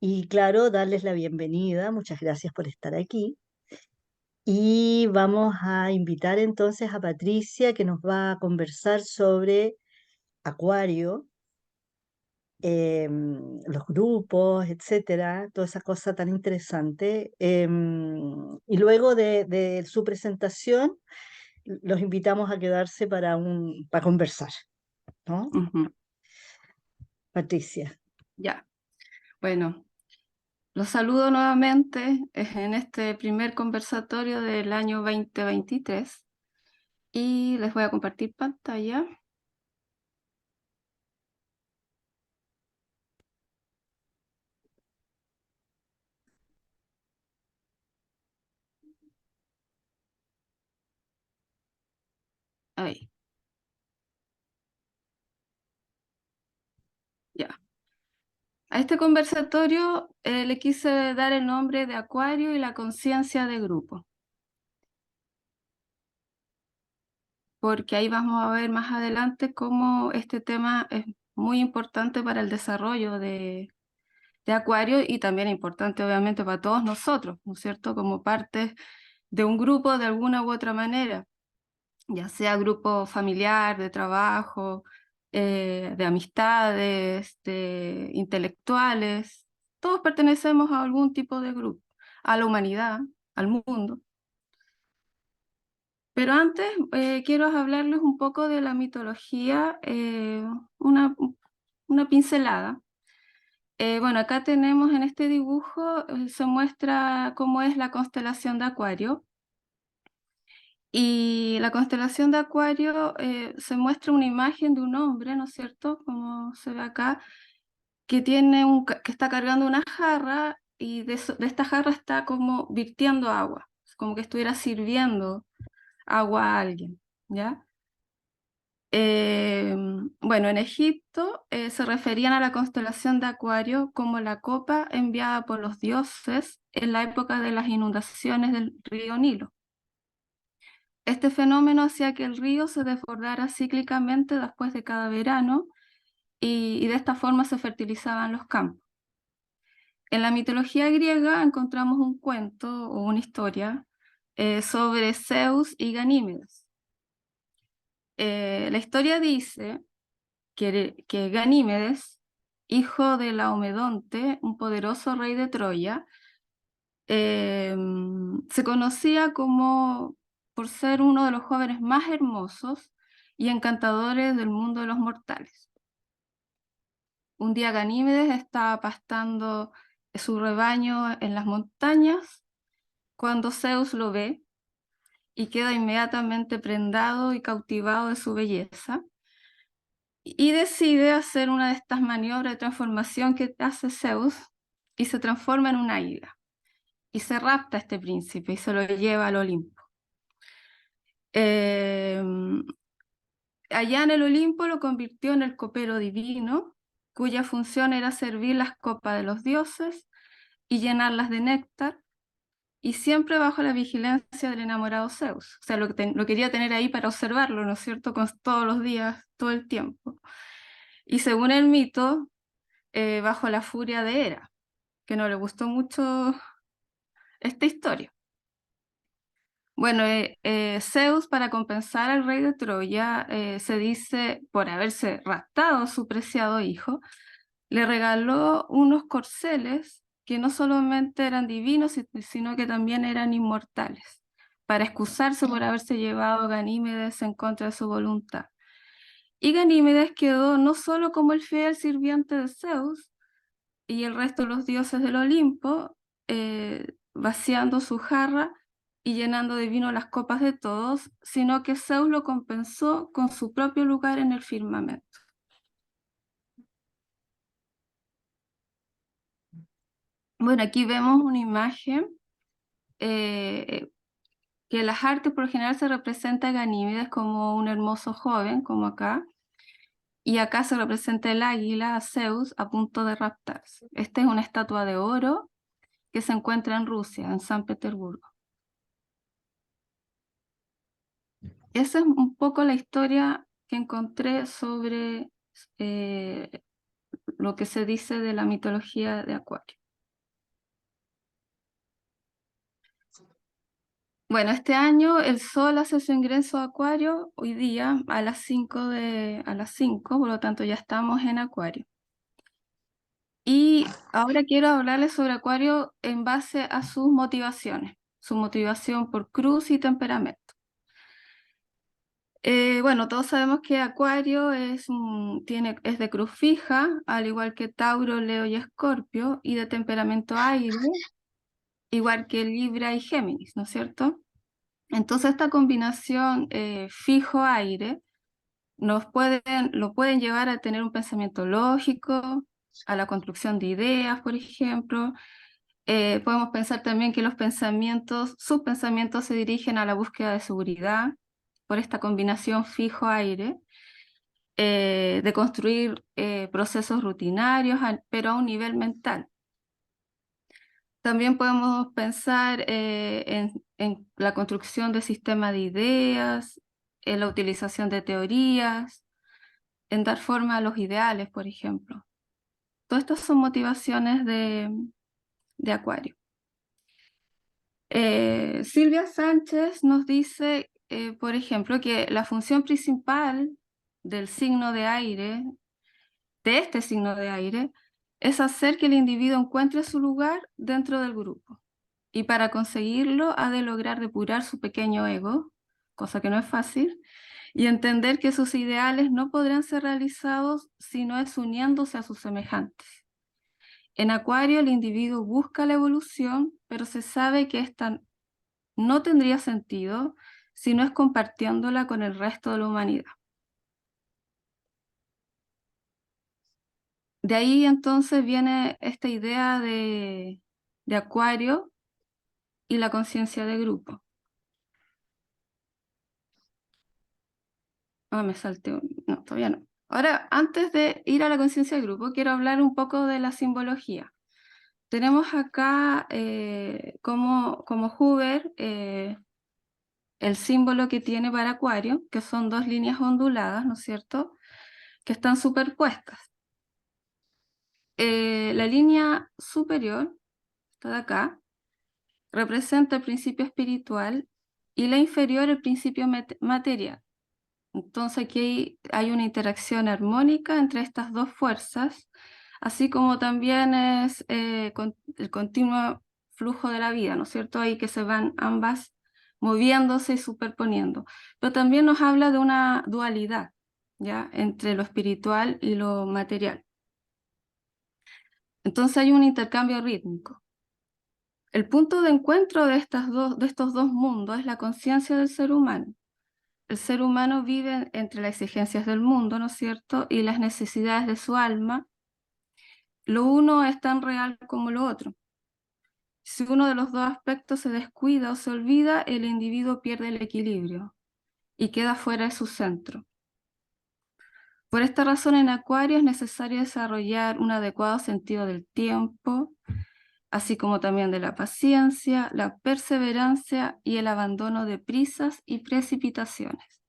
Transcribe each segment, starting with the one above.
Y claro, darles la bienvenida, muchas gracias por estar aquí. Y vamos a invitar entonces a Patricia que nos va a conversar sobre Acuario, los grupos, etcétera, toda esa cosa tan interesante. Y luego de su presentación, los invitamos a quedarse para conversar, ¿no? Ujú. Patricia. Ya, bueno, los saludo nuevamente en este primer conversatorio del año 2023 y les voy a compartir pantalla. Ahí, ya. A este conversatorio le quise dar el nombre de Acuario y la conciencia de grupo, porque ahí vamos a ver más adelante cómo este tema es muy importante para el desarrollo de Acuario y también importante obviamente para todos nosotros, ¿no es cierto? Como parte de un grupo de alguna u otra manera, ya sea grupo familiar, de trabajo, de amistades, de intelectuales, todos pertenecemos a algún tipo de grupo, a la humanidad, al mundo. Pero antes quiero hablarles un poco de la mitología, una, una pincelada. Bueno, acá tenemos en este dibujo, se muestra cómo es la constelación de Acuario. Y la constelación de Acuario se muestra una imagen de un hombre, ¿no es cierto? Como se ve acá, que que está cargando una jarra y de esta jarra está como virtiendo agua, como que estuviera sirviendo agua a alguien, ¿ya? Bueno, en Egipto se referían a la constelación de Acuario como la copa enviada por los dioses en la época de las inundaciones del río Nilo. Este fenómeno hacía que el río se desbordara cíclicamente después de cada verano y de esta forma se fertilizaban los campos. En la mitología griega encontramos un cuento o una historia sobre Zeus y Ganímedes. La historia dice que Ganímedes, hijo de Laomedonte, un poderoso rey de Troya, se conocía como por ser uno de los jóvenes más hermosos y encantadores del mundo de los mortales. Un día Ganímedes estaba pastando su rebaño en las montañas cuando Zeus lo ve y queda inmediatamente prendado y cautivado de su belleza y decide hacer una de estas maniobras de transformación que hace Zeus y se transforma en un águila y se rapta a este príncipe y se lo lleva al Olimpo. Allá en el Olimpo lo convirtió en el copero divino, cuya función era servir las copas de los dioses y llenarlas de néctar, y siempre bajo la vigilancia del enamorado Zeus. O sea, lo quería tener ahí para observarlo, ¿no es cierto?, todos los días, todo el tiempo. Y según el mito, bajo la furia de Hera, que no le gustó mucho esta historia. Bueno, Zeus, para compensar al rey de Troya, se dice, por haberse raptado a su preciado hijo, le regaló unos corceles que no solamente eran divinos, sino que también eran inmortales, para excusarse por haberse llevado a Ganímedes en contra de su voluntad. Y Ganímedes quedó no solo como el fiel sirviente de Zeus y el resto de los dioses del Olimpo, vaciando su jarra y llenando de vino las copas de todos, sino que Zeus lo compensó con su propio lugar en el firmamento. Bueno, aquí vemos una imagen que en las artes por lo general se representa a Ganímedes como un hermoso joven, como acá, y acá se representa el águila, a Zeus, a punto de raptarse. Esta es una estatua de oro que se encuentra en Rusia, en San Petersburgo. Esa es un poco la historia que encontré sobre lo que se dice de la mitología de Acuario. Bueno, este año el Sol hace su ingreso a Acuario hoy día a las 5, por lo tanto ya estamos en Acuario. Y ahora quiero hablarles sobre Acuario en base a sus motivaciones, su motivación por cruz y temperamento. Bueno, todos sabemos que Acuario es de cruz fija, al igual que Tauro, Leo y Escorpio, y de temperamento aire, igual que Libra y Géminis, ¿no es cierto? Entonces esta combinación fijo-aire lo pueden llevar a tener un pensamiento lógico, a la construcción de ideas, por ejemplo. Podemos pensar también que sus pensamientos se dirigen a la búsqueda de seguridad por esta combinación fijo-aire, de construir procesos rutinarios, pero a un nivel mental. También podemos pensar en la construcción de sistemas de ideas, en la utilización de teorías, en dar forma a los ideales, por ejemplo. Todas estas son motivaciones de Acuario. Silvia Sánchez nos dice, por ejemplo, que la función principal del signo de aire, de este signo de aire, es hacer que el individuo encuentre su lugar dentro del grupo. Y para conseguirlo ha de lograr depurar su pequeño ego, cosa que no es fácil, y entender que sus ideales no podrán ser realizados si no es uniéndose a sus semejantes. En Acuario el individuo busca la evolución, pero se sabe que esta no tendría sentido si no es compartiéndola con el resto de la humanidad. De ahí entonces viene esta idea de Acuario y la conciencia de grupo. Me salté. No, todavía no. Ahora, antes de ir a la conciencia de grupo, quiero hablar un poco de la simbología. Tenemos acá como Hoover el símbolo que tiene para Acuario, que son dos líneas onduladas, ¿no es cierto?, que están superpuestas. La línea superior, esta de acá, representa el principio espiritual y la inferior el principio material. Entonces aquí hay una interacción armónica entre estas dos fuerzas, así como también es el continuo flujo de la vida, ¿no es cierto? Ahí que se van ambas moviéndose y superponiendo. Pero también nos habla de una dualidad, ¿ya? Entre lo espiritual y lo material. Entonces hay un intercambio rítmico. El punto de encuentro de estos dos mundos es la conciencia del ser humano. El ser humano vive entre las exigencias del mundo, ¿no es cierto?, y las necesidades de su alma. Lo uno es tan real como lo otro. Si uno de los dos aspectos se descuida o se olvida, el individuo pierde el equilibrio y queda fuera de su centro. Por esta razón, en Acuario es necesario desarrollar un adecuado sentido del tiempo, así como también de la paciencia, la perseverancia y el abandono de prisas y precipitaciones.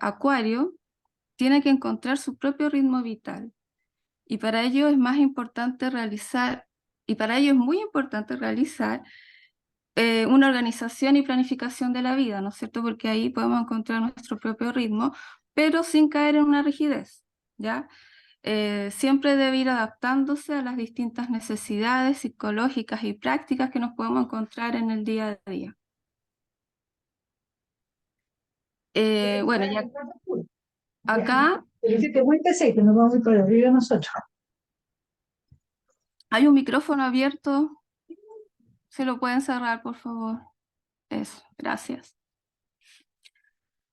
Acuario tiene que encontrar su propio ritmo vital y para ello es muy importante realizar una organización y planificación de la vida, ¿no es cierto? Porque ahí podemos encontrar nuestro propio ritmo, pero sin caer en una rigidez, ¿ya? Siempre debe ir adaptándose a las distintas necesidades psicológicas y prácticas que nos podemos encontrar en el día a día. Bueno, ya acá hay un micrófono abierto, se lo pueden cerrar, por favor. Eso, gracias.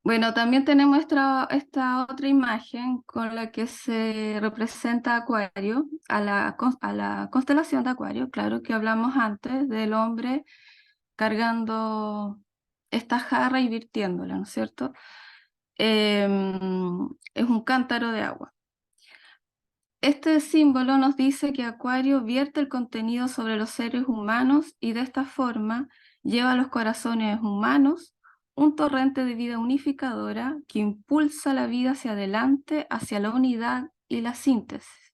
Bueno, también tenemos esta otra imagen con la que se representa Acuario, a la constelación de Acuario, claro, que hablamos antes del hombre cargando esta jarra y virtiéndola, ¿no es cierto? Es un cántaro de agua. Este símbolo nos dice que Acuario vierte el contenido sobre los seres humanos y de esta forma lleva a los corazones humanos un torrente de vida unificadora que impulsa la vida hacia adelante, hacia la unidad y la síntesis.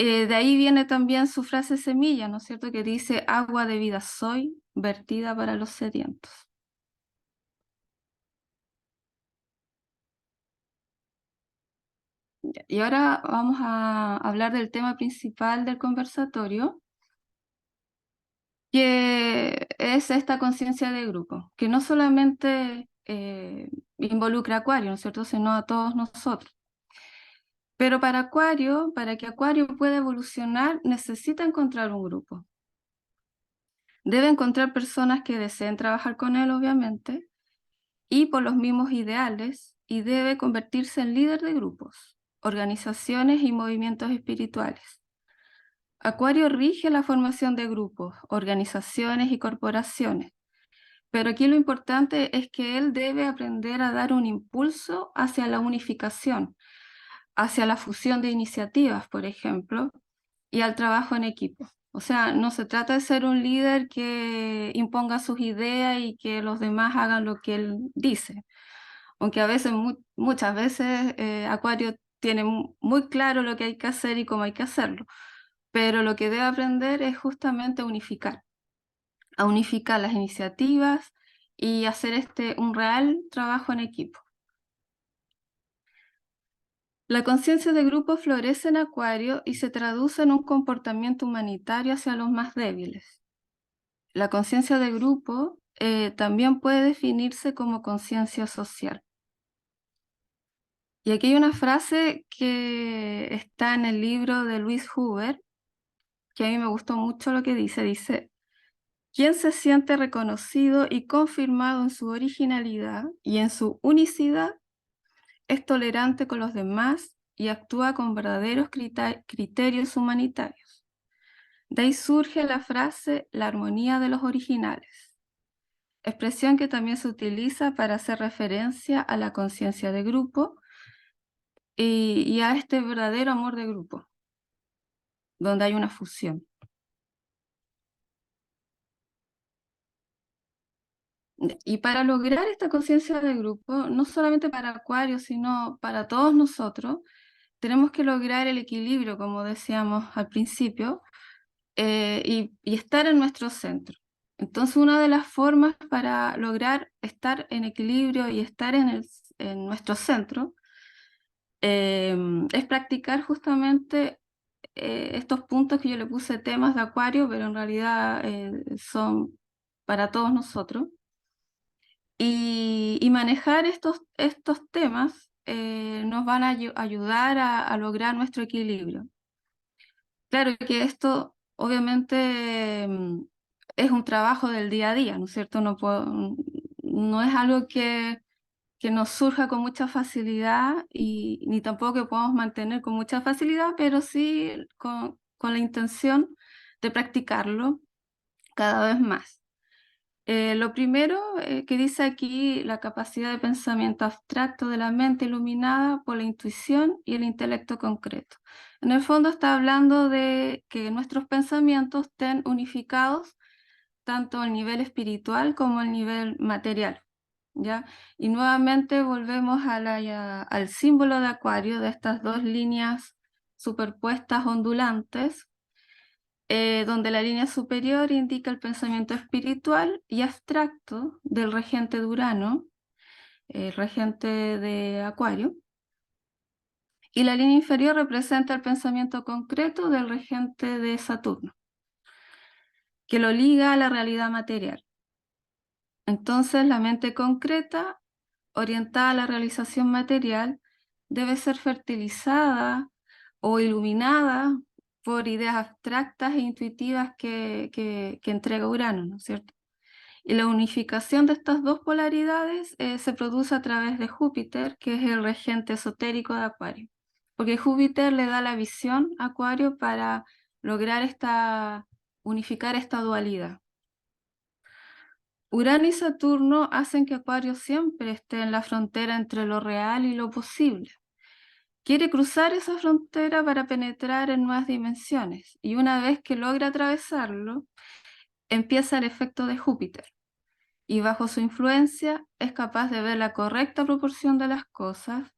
De ahí viene también su frase semilla, ¿no es cierto?, que dice: agua de vida soy, vertida para los sedientos. Y ahora vamos a hablar del tema principal del conversatorio, que es esta conciencia de grupo, que no solamente involucra a Acuario, ¿no es cierto?, sino a todos nosotros. Pero para que Acuario pueda evolucionar, necesita encontrar un grupo. Debe encontrar personas que deseen trabajar con él, obviamente, y por los mismos ideales, y debe convertirse en líder de grupos, organizaciones y movimientos espirituales. Acuario rige la formación de grupos, organizaciones y corporaciones, pero aquí lo importante es que él debe aprender a dar un impulso hacia la unificación, hacia la fusión de iniciativas, por ejemplo, y al trabajo en equipo. O sea, no se trata de ser un líder que imponga sus ideas y que los demás hagan lo que él dice. Aunque a veces, muchas veces, Acuario tiene muy claro lo que hay que hacer y cómo hay que hacerlo. Pero lo que debe aprender es justamente a unificar las iniciativas y hacer un real trabajo en equipo. La conciencia de grupo florece en Acuario y se traduce en un comportamiento humanitario hacia los más débiles. La conciencia de grupo también puede definirse como conciencia social. Y aquí hay una frase que está en el libro de Louise Huber, que a mí me gustó mucho lo que dice: quien se siente reconocido y confirmado en su originalidad y en su unicidad es tolerante con los demás y actúa con verdaderos criterios humanitarios. De ahí surge la frase la armonía de los originales, expresión que también se utiliza para hacer referencia a la conciencia de grupo y a este verdadero amor de grupo, donde hay una fusión. Y para lograr esta conciencia de grupo, no solamente para Acuario, sino para todos nosotros, tenemos que lograr el equilibrio, como decíamos al principio, y estar en nuestro centro. Entonces, una de las formas para lograr estar en equilibrio y estar en nuestro centro es practicar justamente estos puntos que yo le puse temas de Acuario, pero en realidad son para todos nosotros. Y manejar estos temas nos van a ayudar a lograr nuestro equilibrio. Claro que esto obviamente es un trabajo del día a día, ¿no es cierto? No es algo que nos surja con mucha facilidad y ni tampoco que podamos mantener con mucha facilidad, pero sí con la intención de practicarlo cada vez más. Lo primero que dice aquí, la capacidad de pensamiento abstracto de la mente iluminada por la intuición y el intelecto concreto. En el fondo está hablando de que nuestros pensamientos estén unificados tanto al nivel espiritual como al nivel material, ¿ya? Y nuevamente volvemos al símbolo de Acuario, de estas dos líneas superpuestas ondulantes, donde la línea superior indica el pensamiento espiritual y abstracto del regente de Urano, el regente de Acuario, y la línea inferior representa el pensamiento concreto del regente de Saturno, que lo liga a la realidad material. Entonces, la mente concreta, orientada a la realización material, debe ser fertilizada o iluminada por ideas abstractas e intuitivas que entrega Urano, ¿no es cierto? Y la unificación de estas dos polaridades se produce a través de Júpiter, que es el regente esotérico de Acuario, porque Júpiter le da la visión a Acuario para lograr unificar esta dualidad. Urano y Saturno hacen que Acuario siempre esté en la frontera entre lo real y lo posible. Quiere cruzar esa frontera para penetrar en nuevas dimensiones, y una vez que logra atravesarlo, empieza el efecto de Júpiter, y bajo su influencia es capaz de ver la correcta proporción de las cosas,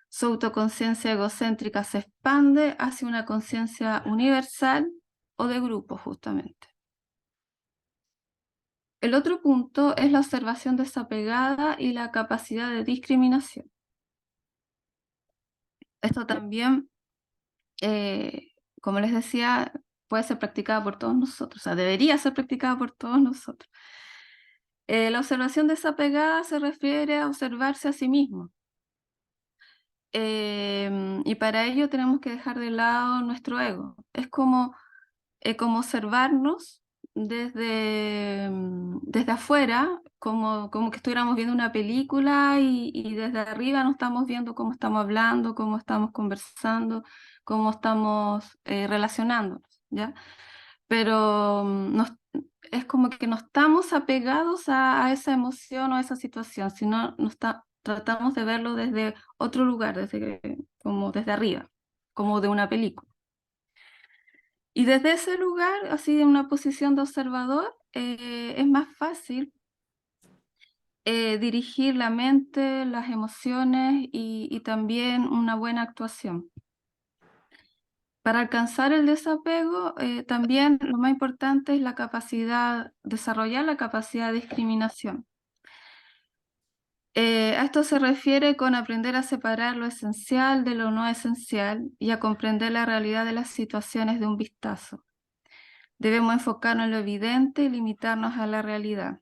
Su autoconciencia egocéntrica se expande hacia una conciencia universal o de grupo, justamente. El otro punto es la observación desapegada y la capacidad de discriminación. Esto también, como les decía, puede ser practicada por todos nosotros, o sea, debería ser practicada por todos nosotros. La observación desapegada se refiere a observarse a sí mismo. Y para ello tenemos que dejar de lado nuestro ego. Es como observarnos desde afuera, como que estuviéramos viendo una película y desde arriba no estamos viendo cómo estamos hablando, cómo estamos conversando, cómo estamos relacionándonos, ¿ya? Pero es como que no estamos apegados a esa emoción o a esa situación, sino tratamos de verlo desde otro lugar, como desde arriba, como de una película. Y desde ese lugar, así en una posición de observador, es más fácil dirigir la mente, las emociones y también una buena actuación. Para alcanzar el desapego, también lo más importante es desarrollar la capacidad de discriminación. A esto se refiere con aprender a separar lo esencial de lo no esencial y a comprender la realidad de las situaciones de un vistazo. Debemos enfocarnos en lo evidente y limitarnos a la realidad.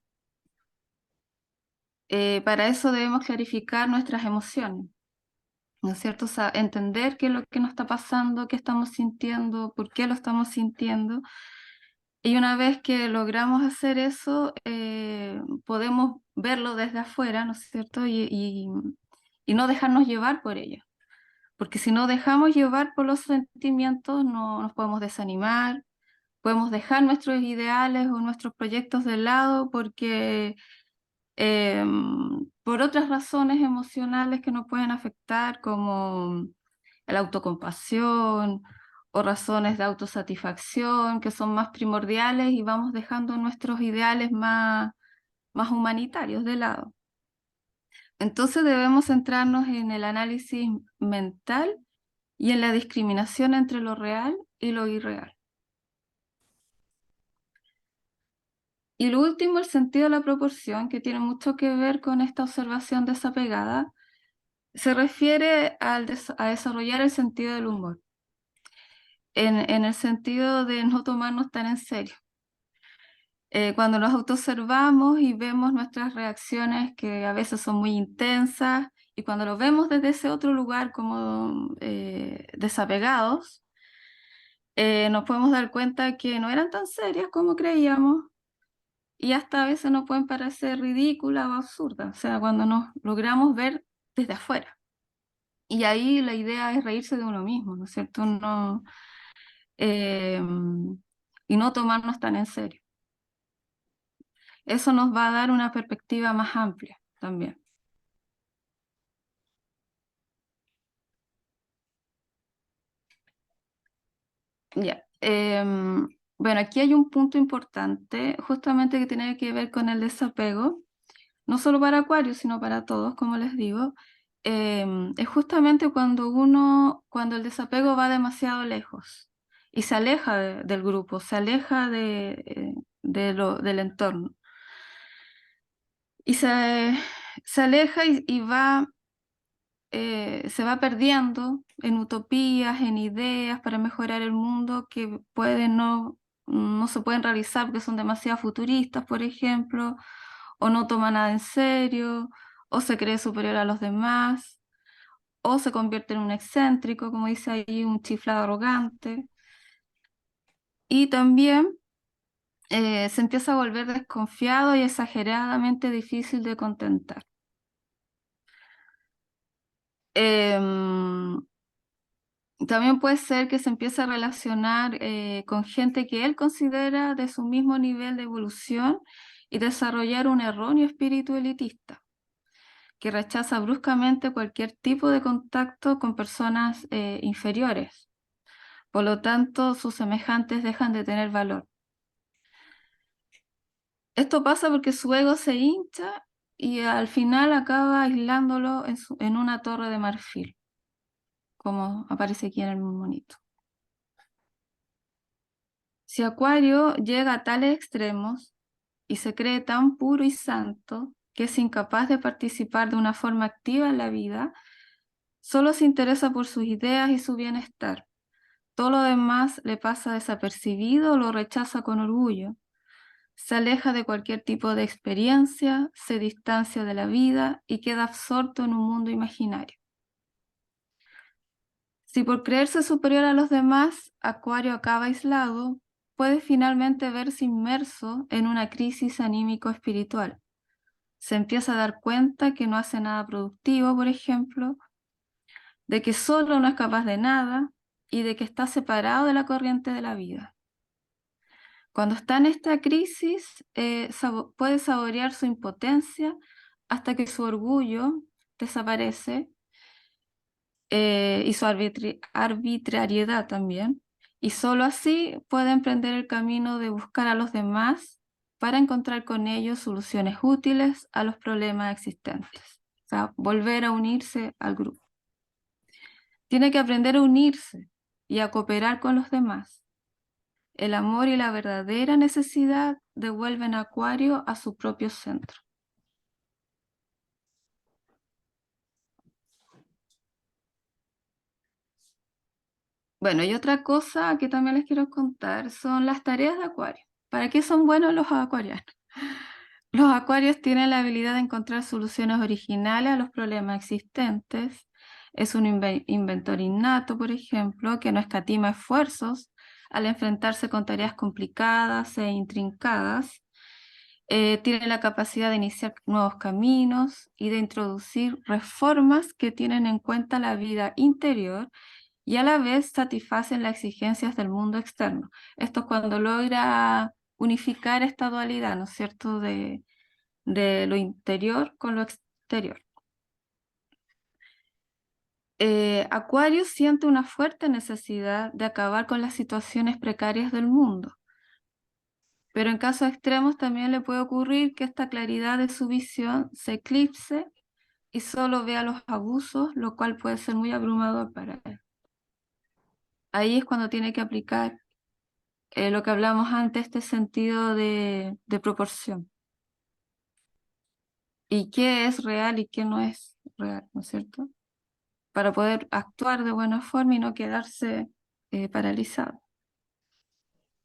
Para eso debemos clarificar nuestras emociones, ¿no es cierto? O sea, entender qué es lo que nos está pasando, qué estamos sintiendo, por qué lo estamos sintiendo. Y una vez que logramos hacer eso, podemos verlo desde afuera, ¿no es cierto? Y no dejarnos llevar por ello. Porque si no dejamos llevar por los sentimientos, no nos podemos desanimar, podemos dejar nuestros ideales o nuestros proyectos de lado porque por otras razones emocionales que nos pueden afectar, como la autocompasión o razones de autosatisfacción que son más primordiales y vamos dejando nuestros ideales más humanitarios de lado. Entonces debemos centrarnos en el análisis mental y en la discriminación entre lo real y lo irreal. Y lo último, el sentido de la proporción, que tiene mucho que ver con esta observación desapegada, se refiere a desarrollar el sentido del humor, en el sentido de no tomarnos tan en serio. Cuando nos autoobservamos y vemos nuestras reacciones que a veces son muy intensas, y cuando lo vemos desde ese otro lugar como desapegados, nos podemos dar cuenta que no eran tan serias como creíamos y hasta a veces nos pueden parecer ridículas o absurdas, o sea, cuando nos logramos ver desde afuera. Y ahí la idea es reírse de uno mismo, ¿no es cierto? No, eh, y no tomarnos tan en serio. Eso nos va a dar una perspectiva más amplia también. Ya. Bueno, aquí hay un punto importante, justamente que tiene que ver con el desapego, no solo para Acuario, sino para todos, como les digo. Es justamente cuando el desapego va demasiado lejos y se aleja del grupo, se aleja del entorno. Y se aleja se va perdiendo en utopías, en ideas para mejorar el mundo que no se pueden realizar porque son demasiado futuristas, por ejemplo, o no toma nada en serio, o se cree superior a los demás, o se convierte en un excéntrico, como dice ahí, un chiflado arrogante. Y también se empieza a volver desconfiado y exageradamente difícil de contentar. Em, También puede ser que se empiece a relacionar con gente que él considera de su mismo nivel de evolución y desarrollar un erróneo espíritu elitista, que rechaza bruscamente cualquier tipo de contacto con personas inferiores. Por lo tanto, sus semejantes dejan de tener valor. Esto pasa porque su ego se hincha y al final acaba aislándolo en una torre de marfil. como aparece aquí en el monito. Si Acuario llega a tales extremos y se cree tan puro y santo que es incapaz de participar de una forma activa en la vida, solo se interesa por sus ideas y su bienestar. Todo lo demás le pasa desapercibido o lo rechaza con orgullo. Se aleja de cualquier tipo de experiencia, se distancia de la vida y queda absorto en un mundo imaginario. Si por creerse superior a los demás, Acuario acaba aislado, puede finalmente verse inmerso en una crisis anímico-espiritual. Se empieza a dar cuenta que no hace nada productivo, por ejemplo, de que solo no es capaz de nada y de que está separado de la corriente de la vida. Cuando está en esta crisis, puede saborear su impotencia hasta que su orgullo desaparece y su arbitrariedad también, y solo así puede emprender el camino de buscar a los demás para encontrar con ellos soluciones útiles a los problemas existentes. O sea, volver a unirse al grupo. Tiene que aprender a unirse y a cooperar con los demás. El amor y la verdadera necesidad devuelven a Acuario a su propio centro. Bueno, y otra cosa que también les quiero contar son las tareas de Acuario. ¿Para qué son buenos los acuarianos? Los acuarios tienen la habilidad de encontrar soluciones originales a los problemas existentes. Es un inventor innato, por ejemplo, que no escatima esfuerzos al enfrentarse con tareas complicadas e intrincadas. Tiene la capacidad de iniciar nuevos caminos y de introducir reformas que tienen en cuenta la vida interior y a la vez satisfacen las exigencias del mundo externo. Esto es cuando logra unificar esta dualidad, ¿no es cierto?, de lo interior con lo exterior. Acuario siente una fuerte necesidad de acabar con las situaciones precarias del mundo, pero en casos extremos también le puede ocurrir que esta claridad de su visión se eclipse y solo vea los abusos, lo cual puede ser muy abrumador para él. Ahí es cuando tiene que aplicar lo que hablamos antes, este sentido de proporción. Y qué es real y qué no es real, ¿no es cierto?, para poder actuar de buena forma y no quedarse paralizado.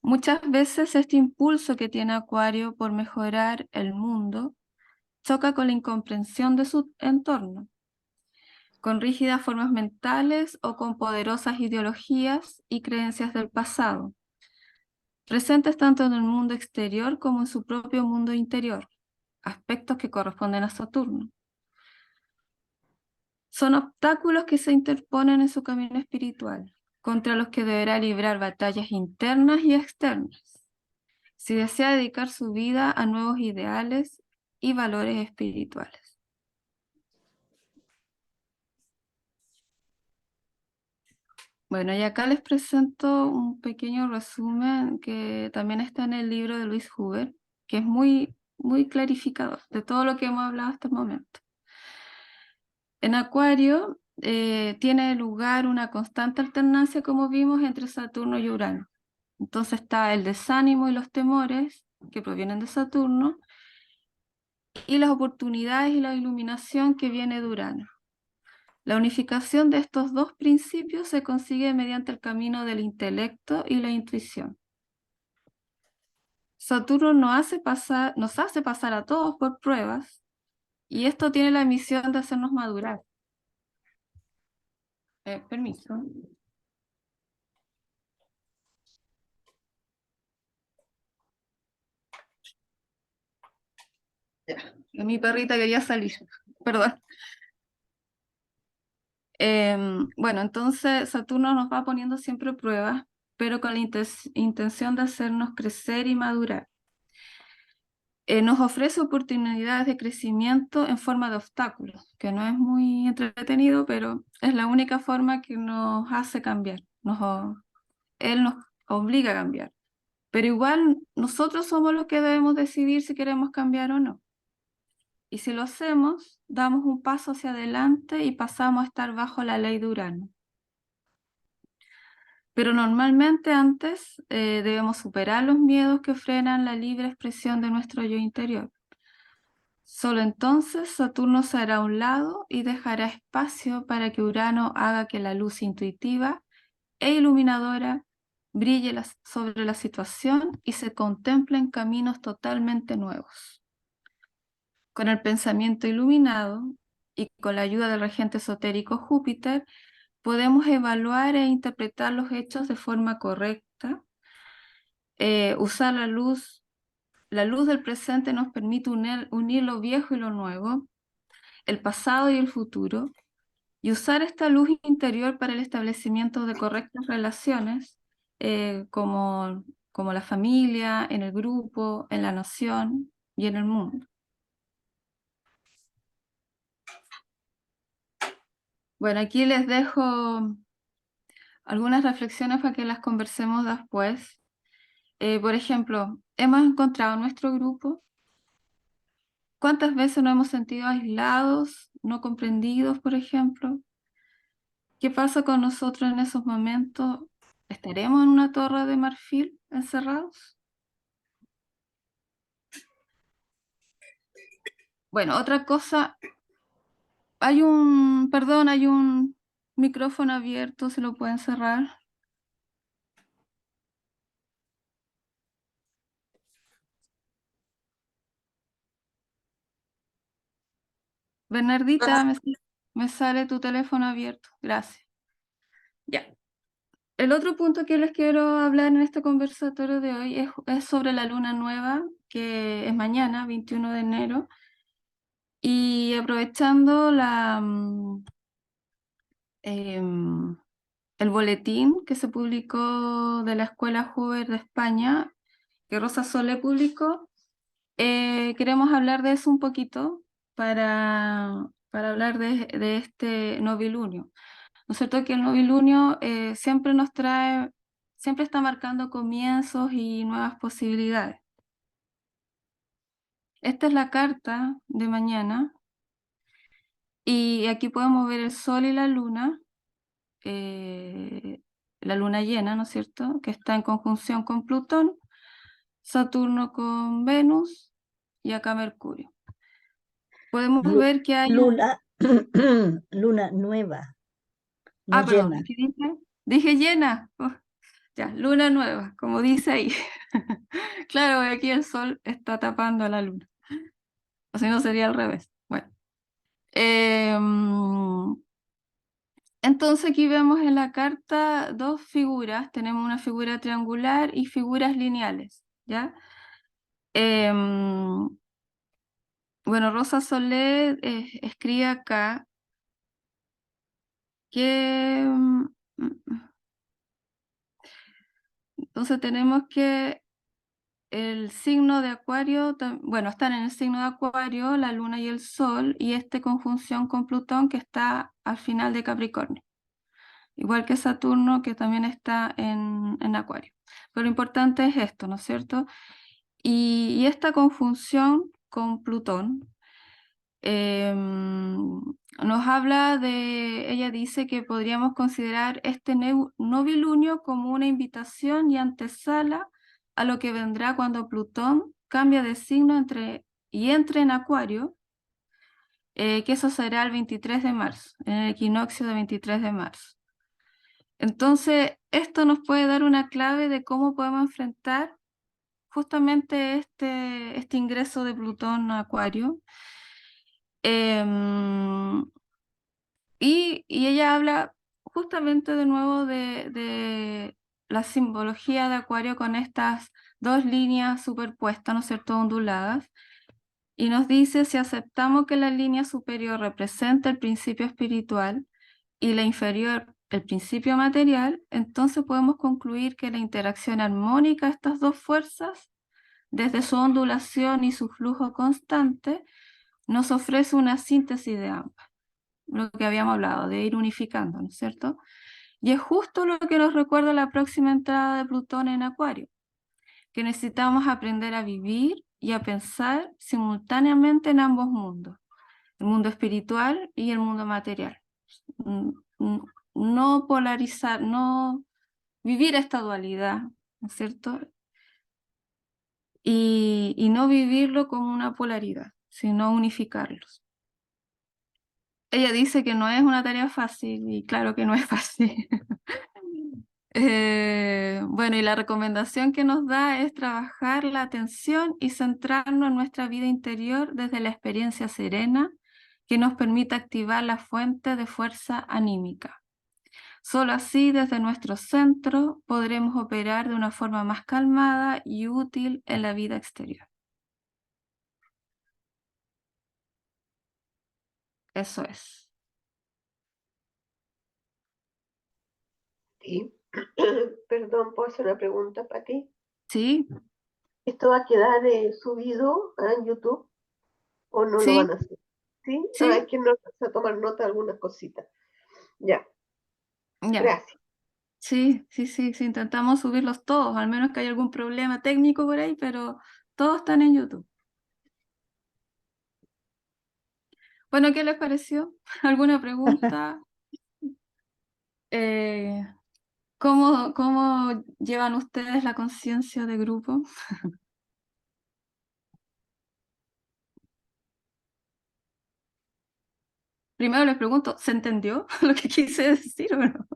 Muchas veces este impulso que tiene Acuario por mejorar el mundo choca con la incomprensión de su entorno, con rígidas formas mentales o con poderosas ideologías y creencias del pasado, presentes tanto en el mundo exterior como en su propio mundo interior, aspectos que corresponden a Saturno. Son obstáculos que se interponen en su camino espiritual, contra los que deberá librar batallas internas y externas, si desea dedicar su vida a nuevos ideales y valores espirituales. Bueno, y acá les presento un pequeño resumen que también está en el libro de Louise Huber, que es muy, muy clarificador de todo lo que hemos hablado hasta el momento. En Acuario tiene lugar una constante alternancia, como vimos, entre Saturno y Urano. Entonces está el desánimo y los temores que provienen de Saturno y las oportunidades y la iluminación que viene de Urano. La unificación de estos dos principios se consigue mediante el camino del intelecto y la intuición. Saturno nos hace pasar a todos por pruebas y esto tiene la misión de hacernos madurar. Permiso. Ya, mi perrita quería salir, perdón. Bueno, entonces Saturno nos va poniendo siempre pruebas, pero con la intención de hacernos crecer y madurar. Nos ofrece oportunidades de crecimiento en forma de obstáculos, que no es muy entretenido, pero es la única forma que nos hace cambiar. Él nos obliga a cambiar. Pero igual nosotros somos los que debemos decidir si queremos cambiar o no. Y si lo hacemos, damos un paso hacia adelante y pasamos a estar bajo la ley de Urano. Pero normalmente antes debemos superar los miedos que frenan la libre expresión de nuestro yo interior. Solo entonces Saturno se hará a un lado y dejará espacio para que Urano haga que la luz intuitiva e iluminadora brille sobre la situación y se contemplen caminos totalmente nuevos. Con el pensamiento iluminado y con la ayuda del regente esotérico Júpiter, podemos evaluar e interpretar los hechos de forma correcta. Usar la luz del presente nos permite unir lo viejo y lo nuevo, el pasado y el futuro, y usar esta luz interior para el establecimiento de correctas relaciones, como la familia, en el grupo, en la nación y en el mundo. Bueno, aquí les dejo algunas reflexiones para que las conversemos después. Por ejemplo, hemos encontrado en nuestro grupo cuántas veces nos hemos sentido aislados, no comprendidos, por ejemplo. ¿Qué pasa con nosotros en esos momentos? ¿Estaremos en una torre de marfil encerrados? Bueno, otra cosa, hay un micrófono abierto, ¿se lo pueden cerrar? Bernardita, me sale tu teléfono abierto, gracias. Ya. El otro punto que les quiero hablar en este conversatorio de hoy es sobre la luna nueva, que es mañana, 21 de enero, y aprovechando el boletín que se publicó de la Escuela Hoover de España, que Rosa Sole publicó, queremos hablar de eso un poquito para hablar de este novilunio. ¿No es cierto que el novilunio siempre está marcando comienzos y nuevas posibilidades? Esta es la carta de mañana y aquí podemos ver el sol y la luna llena, ¿no es cierto?, que está en conjunción con Plutón, Saturno con Venus y acá Mercurio. Podemos ver que hay Luna, luna nueva, no perdón, llena. ¿qué dije? Dije llena. Oh, ya, luna nueva, como dice ahí. Claro, aquí el sol está tapando a la luna. O si no sería al revés. Bueno. Entonces aquí vemos en la carta dos figuras. Tenemos una figura triangular y figuras lineales, ¿ya? Em, bueno, Rosa Soler escribe acá que... entonces tenemos que el signo de Acuario, bueno, están en el signo de Acuario, la Luna y el Sol, y esta conjunción con Plutón que está al final de Capricornio. Igual que Saturno, que también está en Acuario. Pero lo importante es esto, ¿no es cierto? Y esta conjunción con Plutón nos habla ella dice que podríamos considerar este novilunio como una invitación y antesala a lo que vendrá cuando Plutón cambia de signo y entre en Acuario, que eso será el 23 de marzo, en el equinoccio de 23 de marzo. Entonces, esto nos puede dar una clave de cómo podemos enfrentar justamente este ingreso de Plutón a Acuario. Y ella habla justamente de nuevo de la simbología de Acuario con estas dos líneas superpuestas, ¿no es cierto?, onduladas. Y nos dice, si aceptamos que la línea superior representa el principio espiritual y la inferior el principio material, entonces podemos concluir que la interacción armónica de estas dos fuerzas, desde su ondulación y su flujo constante, nos ofrece una síntesis de ambas, lo que habíamos hablado, de ir unificando, ¿no es cierto? Y es justo lo que nos recuerda la próxima entrada de Plutón en Acuario, que necesitamos aprender a vivir y a pensar simultáneamente en ambos mundos, el mundo espiritual y el mundo material. No polarizar, no vivir esta dualidad, ¿no es cierto? Y no vivirlo como una polaridad, sino unificarlos. Ella dice que no es una tarea fácil, y claro que no es fácil. Bueno, y la recomendación que nos da es trabajar la atención y centrarnos en nuestra vida interior desde la experiencia serena que nos permita activar la fuente de fuerza anímica. Solo así, desde nuestro centro, podremos operar de una forma más calmada y útil en la vida exterior. Eso es. Sí. Perdón, ¿puedo hacer una pregunta para ti? ¿Sí? ¿Esto va a quedar subido en YouTube o no lo ¿Sí? van a hacer? ¿Sí? Ah, ¿Sí? es que no vas a tomar nota de algunas cositas. Ya, Ya. gracias. Sí, sí, sí, sí, intentamos subirlos todos, al menos que haya algún problema técnico por ahí, pero todos están en YouTube. Bueno, ¿qué les pareció? ¿Alguna pregunta? Eh, ¿cómo llevan ustedes la conciencia de grupo? Primero les pregunto, ¿se entendió lo que quise decir o no?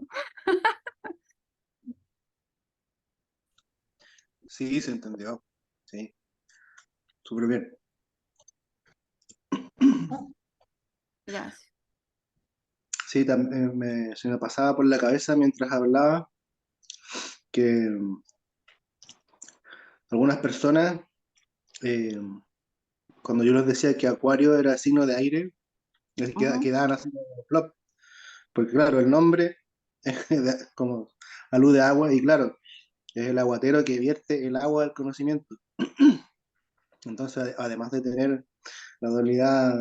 Sí, se entendió. Sí, súper bien. Gracias. Sí, se me pasaba por la cabeza mientras hablaba que algunas personas, eh, cuando yo les decía que Acuario era signo de aire, Ujú, quedaban así como plop, porque claro, el nombre como alude a agua y claro, es el aguatero que vierte el agua del conocimiento. Entonces, además de tener la dualidad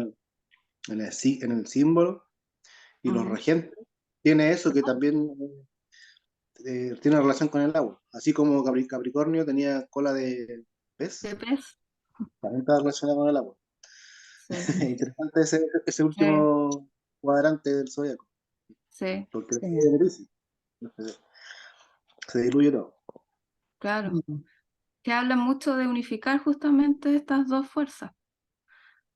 en el símbolo y los ujú. regentes, tiene eso que también tiene relación con el agua. Así como Capricornio tenía cola de ¿De pez, pez? también está relacionado con el agua. Sí, Interesante ese sí, último cuadrante del zodiaco, sí, porque Sí. es de Piscis, entonces, se diluye todo. claro. Mm, Que hablan mucho de unificar justamente estas dos fuerzas,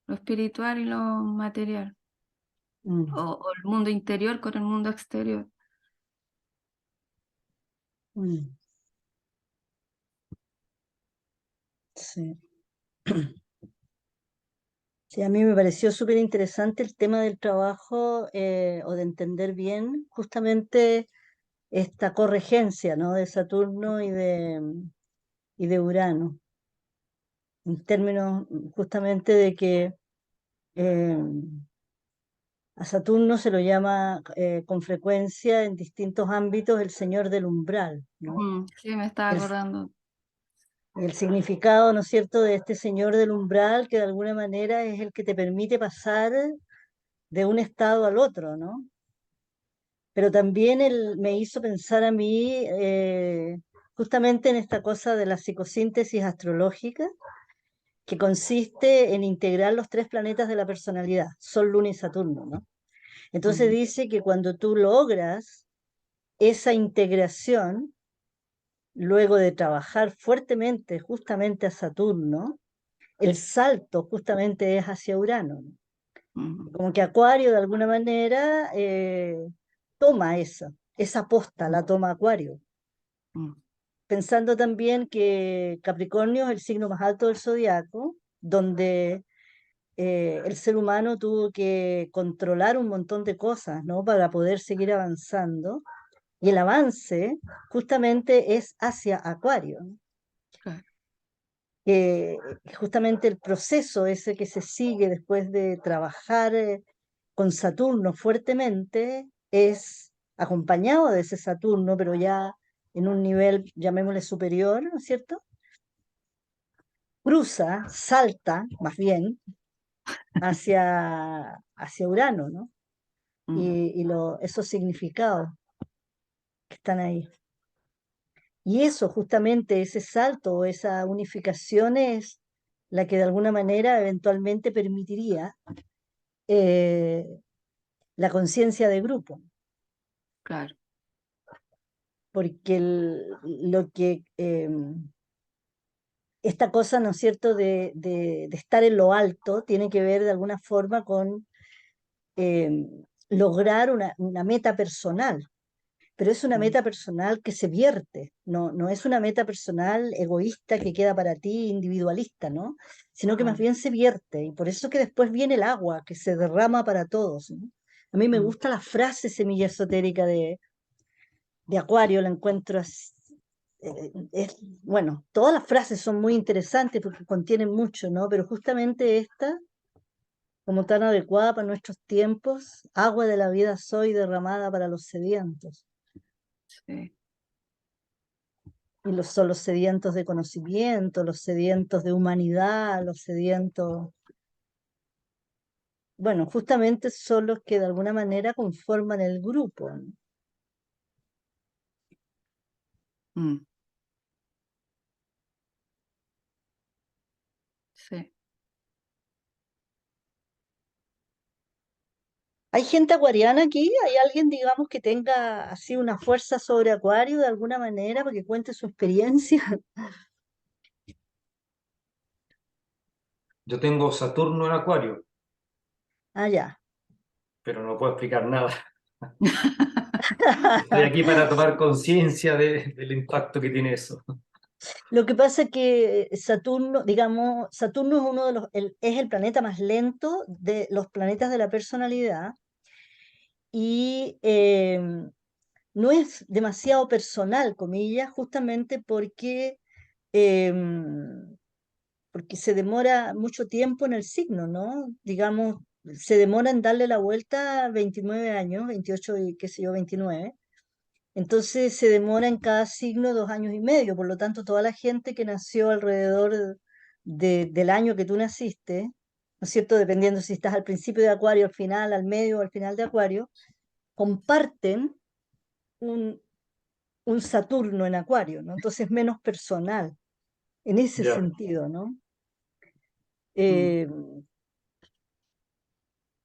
lo espiritual y lo material, mm, o el mundo interior con el mundo exterior. mm, sí. Sí, a mí me pareció súper interesante el tema del trabajo o de entender bien justamente esta corregencia, ¿no? De Saturno y de Urano, en términos justamente de que eh, a Saturno se lo llama con frecuencia en distintos ámbitos el señor del umbral, ¿no? Sí, me estaba El, acordando. el significado, ¿no es cierto?, de este señor del umbral, que de alguna manera es el que te permite pasar de un estado al otro, ¿no? Pero también él me hizo pensar a mí justamente en esta cosa de la psicosíntesis astrológica, que consiste en integrar los tres planetas de la personalidad, Sol, Luna y Saturno, ¿no? Entonces Ujú, dice que cuando tú logras esa integración, luego de trabajar fuertemente justamente a Saturno, el salto justamente es hacia Urano, ¿no? ujú, Como que Acuario de alguna manera toma esa posta, la toma Acuario, ujú, pensando también que Capricornio es el signo más alto del zodiaco, donde el ser humano tuvo que controlar un montón de cosas, ¿no? Para poder seguir avanzando. Y el avance justamente es hacia Acuario, ¿no? claro. Que justamente el proceso ese que se sigue después de trabajar con Saturno fuertemente es acompañado de ese Saturno, pero ya en un nivel, llamémosle superior, ¿no es cierto? Cruza, salta, más bien, hacia Urano, ¿no? Ujú, Esos significados que están ahí. Y eso, justamente, ese salto o esa unificación es la que de alguna manera eventualmente permitiría eh, la conciencia de grupo. claro. porque lo que esta cosa, ¿no es cierto?, de estar en lo alto tiene que ver de alguna forma con eh, lograr una meta personal, pero es una meta personal que se vierte, no es una meta personal egoísta que queda para ti, individualista, ¿no? Sino que más bien se vierte, y por eso que después viene el agua, que se derrama para todos, ¿no? A mí me gusta la frase semilla esotérica de Acuario, la encuentro bueno, todas las frases son muy interesantes porque contienen mucho, ¿no? Pero justamente esta, como tan adecuada para nuestros tiempos, agua de la vida soy derramada para los sedientos. Sí. Y son los sedientos de conocimiento, los sedientos de humanidad, los sedientos, bueno, justamente son los que de alguna manera conforman el grupo, ¿no? Mm, sí. ¿Hay gente acuariana aquí? ¿Hay alguien, digamos, que tenga así una fuerza sobre Acuario de alguna manera para que cuente su experiencia? Yo tengo Saturno en Acuario, Ah, ya. pero no puedo explicar nada. Estoy aquí para tomar conciencia del impacto que tiene eso. Lo que pasa es que Saturno, digamos, Saturno es uno de es el planeta más lento de los planetas de la personalidad y no es demasiado personal, comillas, justamente em, porque se demora mucho tiempo en el signo, ¿no? Digamos, se demora en darle la vuelta 29 años, 28 y qué sé yo, 29. Entonces se demora en cada signo 2 años y medio, por lo tanto toda la gente que nació alrededor del año que tú naciste, ¿no es cierto? Dependiendo si estás al principio de Acuario, al final, al medio o al final de Acuario, comparten un, un Saturno en Acuario, ¿no? Entonces menos personal, en ese Ya. sentido, ¿no? Mm. Eh,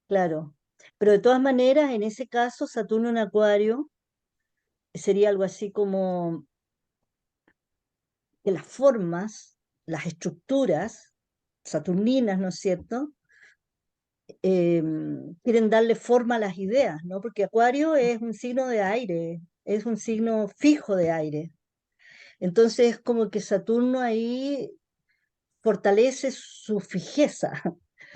claro. Pero de todas maneras, en ese caso, Saturno en Acuario sería algo así como que las formas, las estructuras saturninas, ¿no es cierto? Quieren darle forma a las ideas, ¿no? Porque Acuario es un signo de aire, es un signo fijo de aire. Entonces es como que Saturno ahí fortalece su fijeza.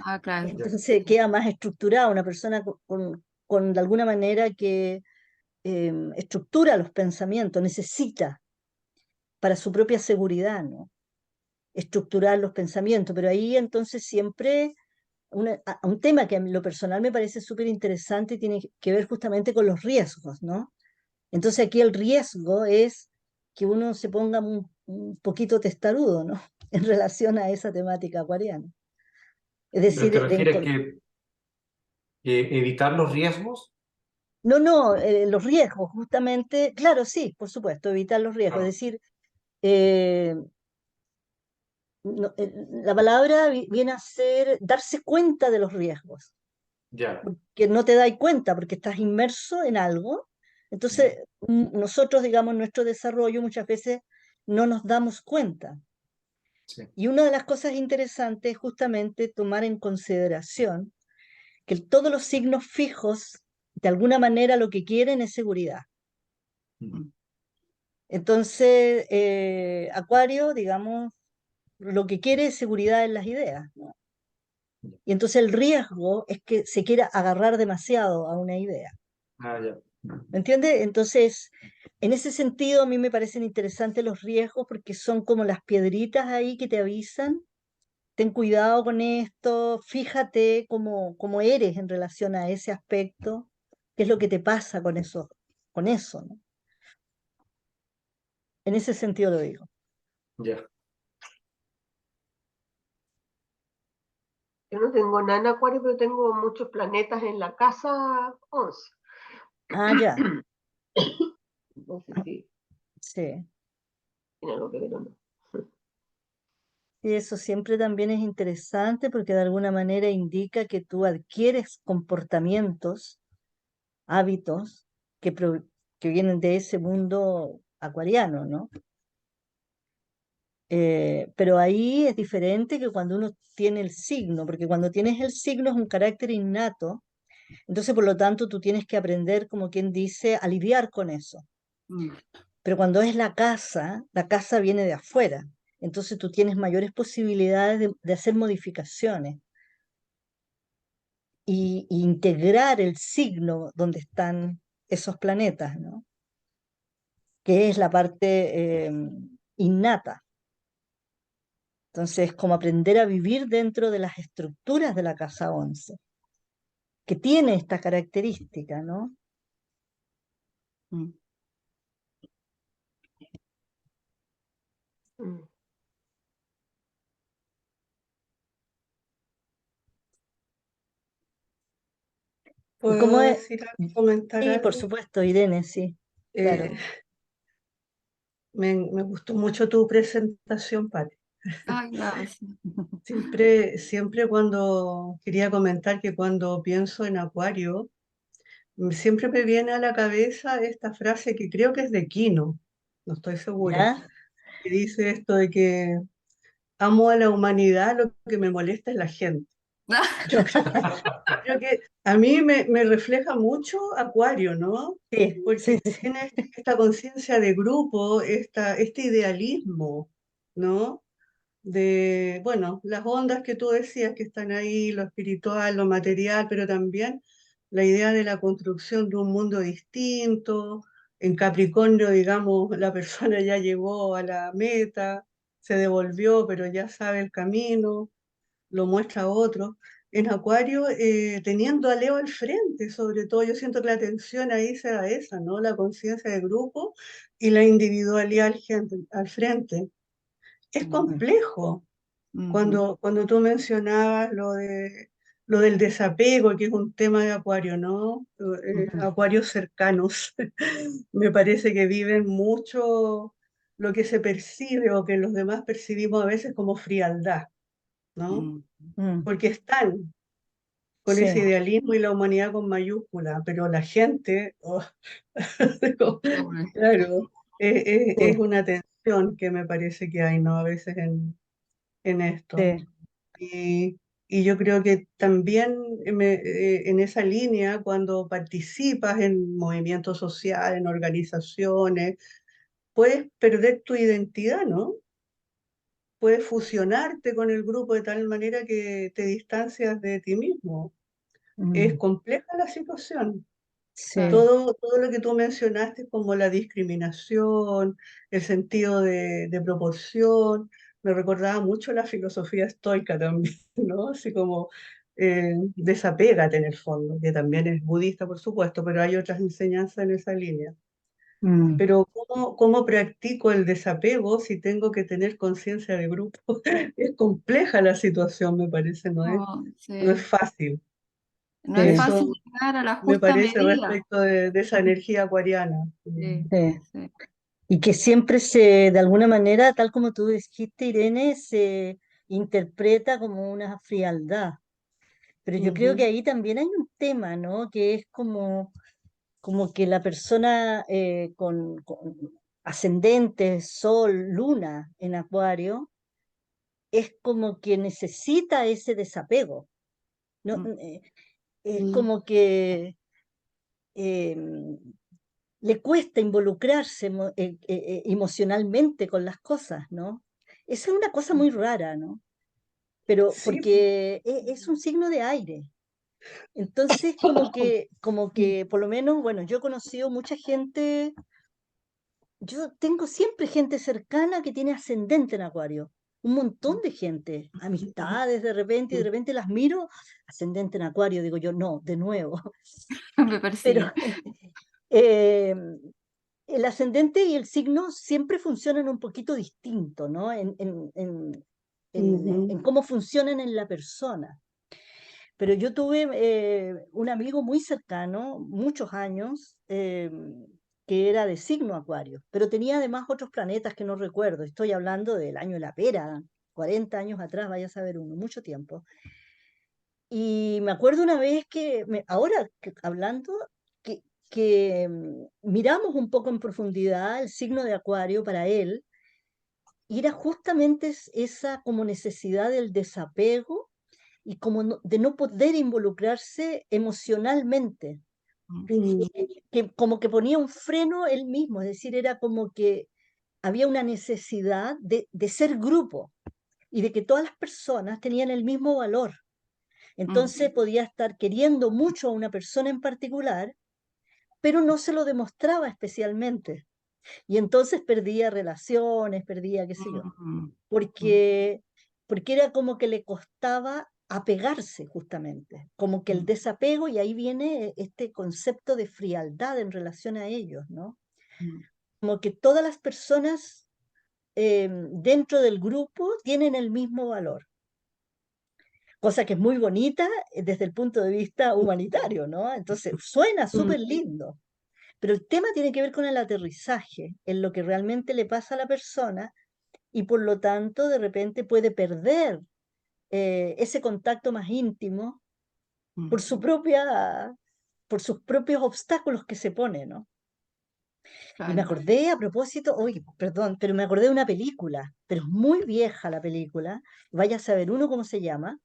Ah, claro. Ya. Entonces queda más estructurada, una persona de alguna manera que estructura los pensamientos, necesita para su propia seguridad, ¿no? Estructurar los pensamientos, pero ahí entonces siempre un tema que a mí lo personal me parece súper interesante y tiene que ver justamente con los riesgos, ¿no? Entonces aquí el riesgo es que uno se ponga un poquito testarudo, ¿no? En relación a esa temática acuariana. Es Pero decir, te refieres que evitar los riesgos. no, no, los riesgos, justamente, claro, sí, por supuesto, evitar los riesgos. Es Claro. decir, eh, la palabra viene a ser darse cuenta de los riesgos, Ya. que no te das cuenta porque estás inmerso en algo. Entonces, nosotros, digamos, en nuestro desarrollo muchas veces no nos damos cuenta. Sí. Y una de las cosas interesantes es justamente tomar en consideración que todos los signos fijos, de alguna manera, lo que quieren es seguridad. Mm. Entonces, Acuario, digamos, lo que quiere es seguridad en las ideas, ¿no? Y entonces el riesgo es que se quiera agarrar demasiado a una idea. Ah, ya. ¿Me entiendes? Entonces, en ese sentido, a mí me parecen interesantes los riesgos porque son como las piedritas ahí que te avisan. Ten cuidado con esto, fíjate cómo eres en relación a ese aspecto, qué es lo que te pasa con eso, ¿no? En ese sentido lo digo. Ya. Yo no tengo nada en Acuario, pero tengo muchos planetas en la casa 11. Ah, ya, No sé si sí. tiene algo que ver o no. Y eso siempre también es interesante porque de alguna manera indica que tú adquieres comportamientos, hábitos que que vienen de ese mundo acuariano, ¿no? Pero ahí es diferente que cuando uno tiene el signo, porque cuando tienes el signo es un carácter innato, entonces por lo tanto tú tienes que aprender, como quien dice, a lidiar con eso. Mm. Pero cuando es la casa viene de afuera, entonces tú tienes mayores posibilidades de hacer modificaciones y integrar el signo donde están esos planetas, ¿no? Que es la parte innata. Entonces, como aprender a vivir dentro de las estructuras de la casa 11 que tiene esta característica, ¿no? Mm. Mm. ¿Y cómo ¿Puedo es? decir algo, comentar Sí, por algo? supuesto, Irene, sí, claro. Eh, me gustó mucho tu presentación, Pati. Ay, gracias. Siempre cuando quería comentar que cuando pienso en Acuario, siempre me viene a la cabeza esta frase que creo que es de Quino, no estoy segura, ¿Ya? que dice esto de que amo a la humanidad, lo que me molesta es la gente. Yo creo que a mí me refleja mucho Acuario, ¿no? Sí, Porque sí, sí. tiene esta conciencia de grupo, este idealismo, ¿no? De, bueno, las ondas que tú decías que están ahí, lo espiritual, lo material, pero también la idea de la construcción de un mundo distinto. En Capricornio, digamos, la persona ya llegó a la meta, se devolvió, pero ya sabe el camino, lo muestra a otros. En Acuario, teniendo a Leo al frente, sobre todo, yo siento que la atención ahí será esa, ¿no? La conciencia de grupo y la individualidad al frente. Es Mm. complejo. Ujú. Cuando tú mencionabas lo del desapego, que es un tema de Acuario, ¿no? Ujú, Acuarios cercanos, me parece que viven mucho lo que se percibe o que los demás percibimos a veces como frialdad, ¿no? Mm. mm, Porque están con ese sí, idealismo y la humanidad con mayúscula, pero la gente, oh, Pobre. claro, es sí, una tensión que me parece que hay, ¿no? A veces en esto. sí. Y yo creo que también en esa línea, cuando participas en movimientos sociales, en organizaciones, puedes perder tu identidad, ¿no? Puedes fusionarte con el grupo de tal manera que te distancias de ti mismo. Es Mm, compleja la situación. Claro. sí. Todo lo que tú mencionaste, como la discriminación, el sentido de proporción, me recordaba mucho la filosofía estoica también, ¿no? Así como desapégate en el fondo, que también es budista, por supuesto, pero hay otras enseñanzas en esa línea. Mm, Pero ¿cómo practico el desapego si tengo que tener conciencia de grupo? Es compleja la situación, me parece, Oh, no es sí. fácil. No es sí, Eso fácil llegar a la me justa parece medida. respecto de esa energía acuariana. Sí, sí. sí. Y que siempre de alguna manera, tal como tú dijiste, Irene, se interpreta como una frialdad. Pero yo creo que Ujú. ahí también hay un tema, ¿no? Que es como que la persona con ascendente, sol, luna en Acuario, es como que necesita ese desapego, ¿no? Mm. Es Mm, como que eh, le cuesta involucrarse emocionalmente con las cosas, ¿no? Esa es una cosa muy rara, ¿no? Pero sí, porque es un signo de aire. Entonces, como que, por lo menos, bueno, yo he conocido mucha gente, yo tengo siempre gente cercana que tiene ascendente en Acuario, un montón de gente, amistades y de repente las miro, ascendente en Acuario, digo yo, no, de nuevo, Me pero persigue. eh, el ascendente y el signo siempre funcionan un poquito distinto, ¿no? ujú, En cómo funcionan en la persona. Pero yo tuve un amigo muy cercano, muchos años, que era de signo Acuario, pero tenía además otros planetas que no recuerdo. Estoy hablando del año de la pera, 40 años atrás, vaya a saber uno, mucho tiempo. Y me acuerdo una vez que, ahora hablando, que que miramos un poco en profundidad el signo de Acuario para él, y era justamente esa como necesidad del desapego y como de no poder involucrarse emocionalmente, que como que ponía un freno él mismo, es decir, era como que había una necesidad de ser grupo y de que todas las personas tenían el mismo valor. Entonces podía estar queriendo mucho a una persona en particular, pero no se lo demostraba especialmente. Y entonces perdía relaciones, perdía qué sé yo, porque, porque era como que le costaba apegarse justamente, como que el desapego, y ahí viene este concepto de frialdad en relación a ellos, ¿no? Como que todas las personas dentro del grupo tienen el mismo valor, cosa que es muy bonita desde el punto de vista humanitario, ¿no? Entonces suena súper lindo, pero el tema tiene que ver con el aterrizaje, en lo que realmente le pasa a la persona, y por lo tanto de repente puede perder ese contacto más íntimo por por sus propios obstáculos que se pone, ¿no? Y me Claro. acordé a propósito, oye, perdón, pero me acordé de una película, pero es muy vieja la película, vaya a saber uno cómo se llama,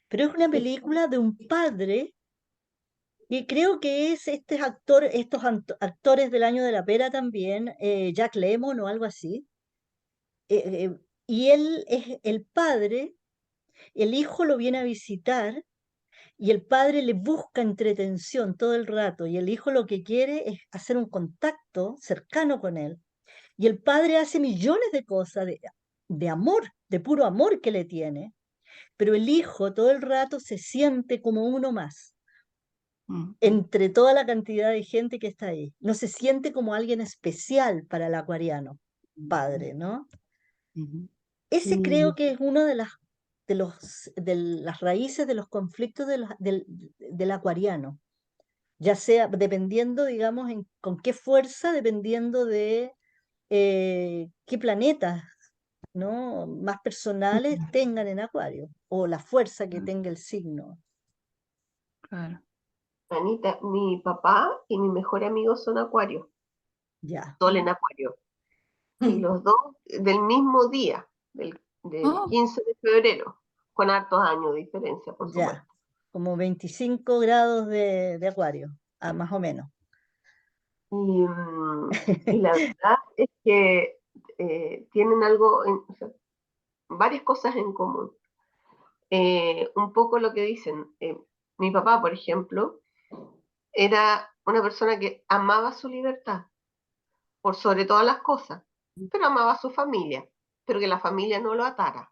pero es una película de un padre que creo que es actores del año de la pera también, Jack Lemmon o algo así, y él es el padre, el hijo lo viene a visitar y el padre le busca entretención todo el rato y el hijo lo que quiere es hacer un contacto cercano con él. Y el padre hace millones de cosas de amor, de puro amor que le tiene, pero el hijo todo el rato se siente como uno más entre toda la cantidad de gente que está ahí. No se siente como alguien especial para el acuariano, padre, ¿no? Ese creo que es uno de las raíces de los conflictos del acuariano, ya sea dependiendo, digamos, con qué fuerza, dependiendo de qué planetas, ¿no? Más personales tengan en Acuario, o la fuerza que tenga el signo. Claro. Anita, mi papá y mi mejor amigo son Acuario, Ya, Sol en Acuario. Y los dos del mismo día, del Oh, 15 de febrero, con hartos años de diferencia, por ya. supuesto. Como 25 grados de Acuario, más o menos. Y la verdad es que tienen algo, o sea, varias cosas en común. Un poco lo que dicen. Mi papá, por ejemplo, era una persona que amaba su libertad por sobre todas las cosas, pero amaba a su familia, pero que la familia no lo atara.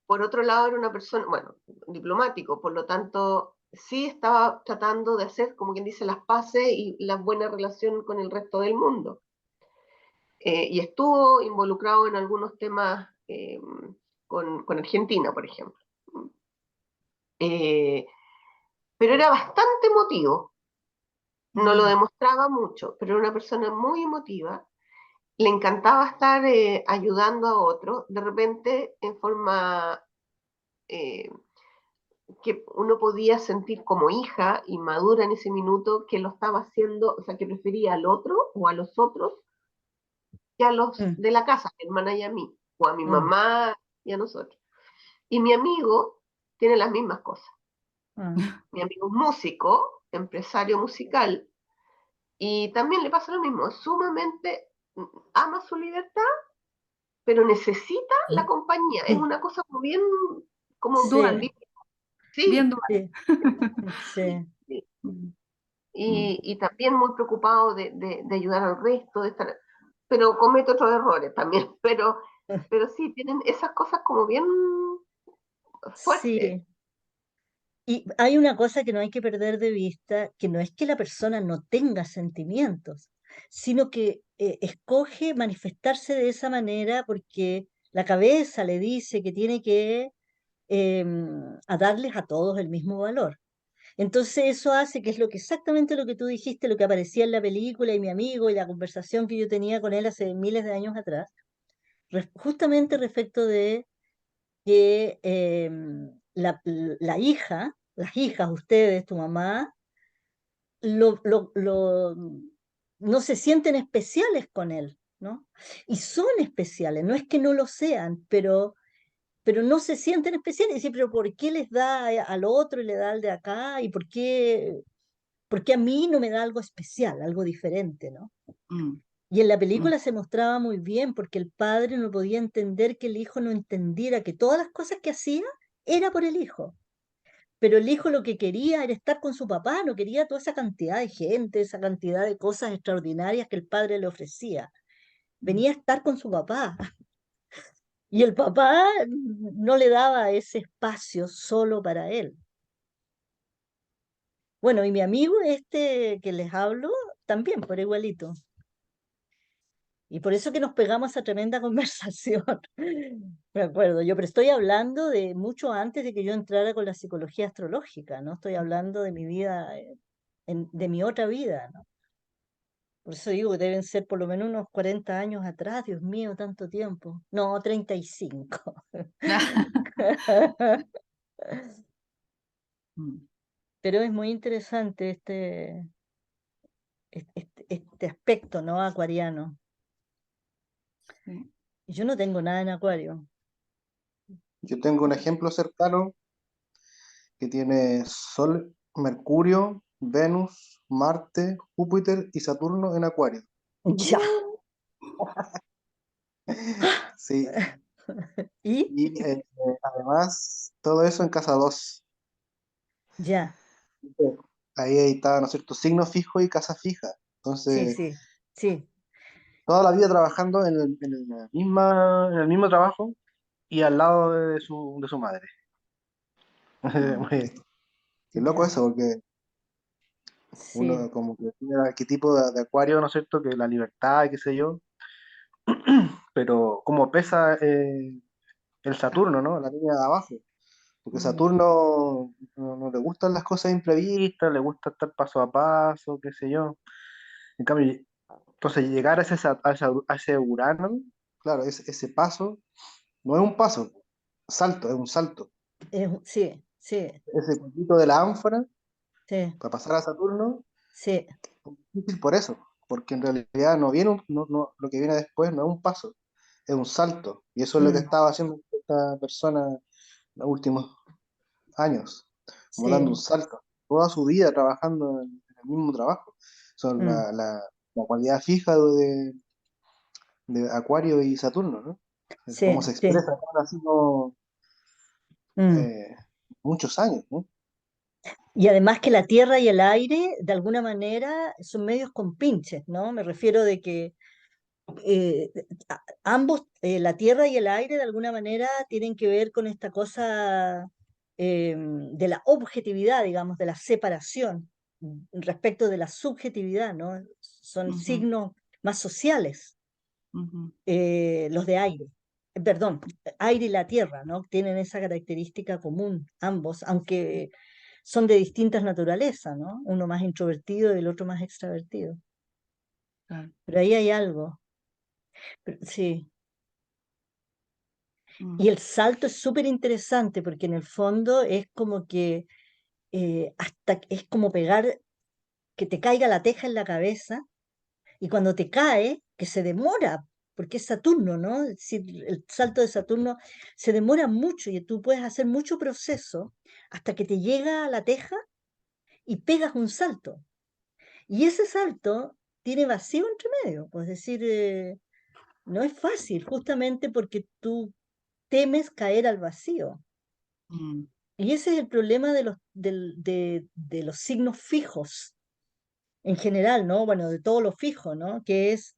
Por otro lado, era una persona, bueno, diplomático, por lo tanto, sí estaba tratando de hacer, como quien dice, las paces y la buena relación con el resto del mundo. Y estuvo involucrado en algunos temas con Argentina, por ejemplo. Eh, pero era bastante emotivo, no lo demostraba mucho, pero era una persona muy emotiva, le encantaba estar ayudando a otros, de repente en forma eh, que uno podía sentir como hija inmadura en ese minuto que lo estaba haciendo, o sea, que prefería al otro o a los otros que a los Mm, de la casa, a mi hermana y a mí, o a mi mm, mamá y a nosotros. Y mi amigo tiene las mismas cosas. mm. Mi amigo es músico, empresario musical, y también le pasa lo mismo, sumamente ama su libertad, pero necesita la compañía. Es una cosa como bien, como, dual, Sí, sí, bien dual. sí, sí. sí. Mm, mm. Y también muy preocupado de ayudar al resto, de estar, pero comete otros errores también, pero sí, tienen esas cosas como bien fuertes. Sí. Y hay una cosa que no hay que perder de vista, que no es que la persona no tenga sentimientos, sino que escoge manifestarse de esa manera porque la cabeza le dice que tiene que a darles a todos el mismo valor. Entonces eso hace que es exactamente lo que tú dijiste, lo que aparecía en la película y mi amigo y la conversación que yo tenía con él hace miles de años atrás, justamente respecto de que la hija las hijas, ustedes, tu mamá, lo, lo- lo- no se sienten especiales con él, ¿no? Y son especiales, no es que no lo sean, pero no se sienten especiales. Y dicen, pero ¿por qué les da al otro y le da al de acá? ¿Y por qué a mí no me da algo especial, algo diferente, ¿no? Mm, Y en la mm, película se mostraba muy bien, porque el padre no podía entender que el hijo no entendiera que todas las cosas que hacía era por el hijo. Pero el hijo lo que quería era estar con su papá, no quería toda esa cantidad de gente, esa cantidad de cosas extraordinarias que el padre le ofrecía. mm. Venía a estar con su papá. Y el papá no le daba ese espacio solo para él. Bueno, y mi amigo este que les hablo, también por igualito. Y por eso que nos pegamos esa tremenda conversación. Me acuerdo yo, pero estoy hablando de mucho antes de que yo entrara con la psicología astrológica, ¿no? Estoy hablando de mi vida, de mi otra vida, ¿no? Por eso digo que deben ser por lo menos unos 40 años atrás, Dios mío, tanto tiempo. No, 35. Mm, Pero es muy interesante este aspecto, ¿no? Acuariano. sí. Y yo no tengo nada en Acuario. Yo tengo un ejemplo cercano que tiene Sol, Mercurio, Venus, Marte, Júpiter y Saturno en Acuario. Ya. Sí, ¿Y? y además todo eso en casa 2. Ya. Ahí está, ¿no es cierto? Signo fijo y casa fija. Sí, Entonces, sí, sí. toda la vida trabajando en el mismo trabajo y al lado de su madre. Ah, Muy- Qué loco Ya. eso, porque Sí. uno como que tiene el arquetipo de Acuario, ¿no es cierto? Que la libertad, qué sé yo, pero como pesa el Saturno, ¿no? La línea de abajo, porque Mm, Saturno no le gustan las cosas imprevistas, le gusta estar paso a paso, qué sé yo. En cambio, entonces llegar a ese Urano, claro, ese paso no es un paso, salto, es un salto. sí, sí, Ese poquito de la ánfora sí, para pasar a Saturno, sí. es difícil por eso, porque en realidad no viene lo que viene después no es un paso, es un salto. Y eso es lo que Mm, estaba haciendo esta persona en los últimos años, como dando un sí. salto, toda su vida trabajando en el mismo trabajo. Son Mm, la cualidad fija de Acuario y Saturno, ¿no? Cómo sí, se sí. expresa cada sido Mm. eh, muchos años, ¿no? Y además que la tierra y el aire, de alguna manera, son medios compinches, ¿no? Me refiero de que eh, ambos, la tierra y el aire, de alguna manera, tienen que ver con esta cosa de la objetividad, digamos, de la separación respecto de la subjetividad, ¿no? Son ujú, signos más sociales, ujú, los de aire. Perdón, aire y la tierra, ¿no? Tienen esa característica común, ambos, aunque son de distintas naturalezas, ¿no? Uno más introvertido y el otro más extravertido. claro. Pero ahí hay algo. Sí. Mm, Y el salto es súper interesante porque en el fondo es como que es como pegar, que te caiga la teja en la cabeza y cuando te cae, que se demora, porque es Saturno, ¿no? Es decir, el salto de Saturno se demora mucho y tú puedes hacer mucho proceso hasta que te llega a la teja y pegas un salto. Y ese salto tiene vacío entre medio, pues es decir, no es fácil, justamente porque tú temes caer al vacío. mm, Y ese es el problema de los signos fijos en general, ¿no? Bueno, de todo lo fijo, ¿no? Que es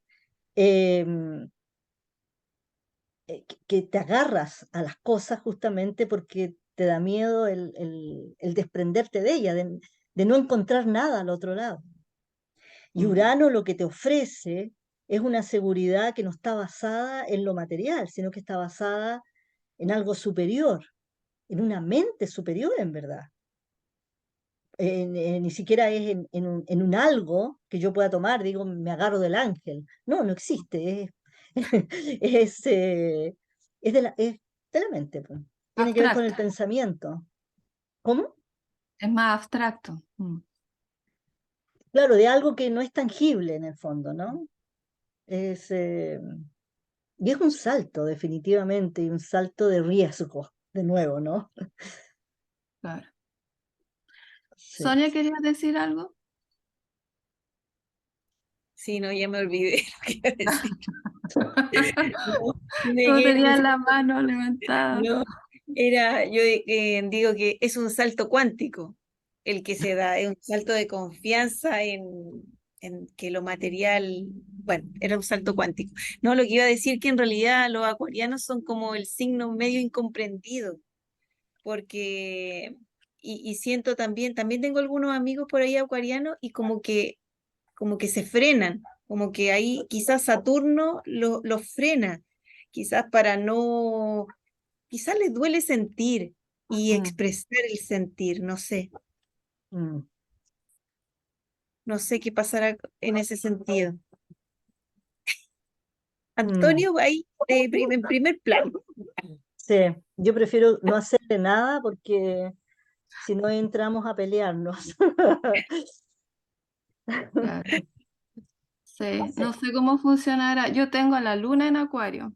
em, que te agarras a las cosas justamente porque te da miedo el desprenderte de ellas, de no encontrar nada al otro lado. Y mm, Urano lo que te ofrece es una seguridad que no está basada en lo material, sino que está basada en algo superior, en una mente superior en verdad. Ni siquiera es en un algo que yo pueda tomar, digo, me agarro del ángel. No, no existe, es, es de la mente, pues. Tiene que ver con el abstracta. pensamiento. ¿Cómo? Es más abstracto. Claro, de algo que no es tangible en el fondo, ¿no? Es, y es un salto, definitivamente, y un salto de riesgo, de nuevo, ¿no? Claro. Sí. Sonia, ¿querías decir algo? Sí, no, ya me olvidé lo que iba a decir. No, me Como quedé tenías pensando, la mano levantada. no, yo digo que es un salto cuántico el que se da, es un salto de confianza en que lo material, bueno, era un salto cuántico. No, lo que iba a decir que en realidad los acuarianos son como el signo medio incomprendido, porque, y siento también tengo algunos amigos por ahí acuarianos y como que se frenan, como que ahí quizás Saturno los frena, quizás para no, quizás les duele sentir y Mm. expresar el sentir, no sé, Mm, no sé qué pasará en ese sentido. mm. Antonio, ahí en primer plano. Sí, yo prefiero no hacerle nada porque si no entramos a pelearnos. Claro. Sí, Sí. no sé cómo funcionará. Yo tengo la luna en Acuario.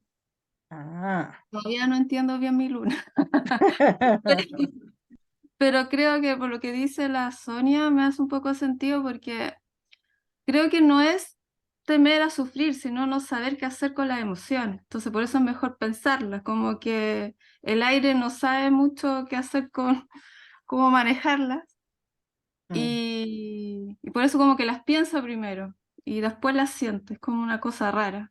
Ah. Todavía no entiendo bien mi luna. Pero creo que por lo que dice la Sonia me hace un poco sentido porque creo que no es temer a sufrir, sino no saber qué hacer con las emociones. Entonces por eso es mejor pensarlas, como que el aire no sabe mucho qué hacer con cómo manejarlas Mm, y por eso como que las piensa primero y después las siente, es como una cosa rara.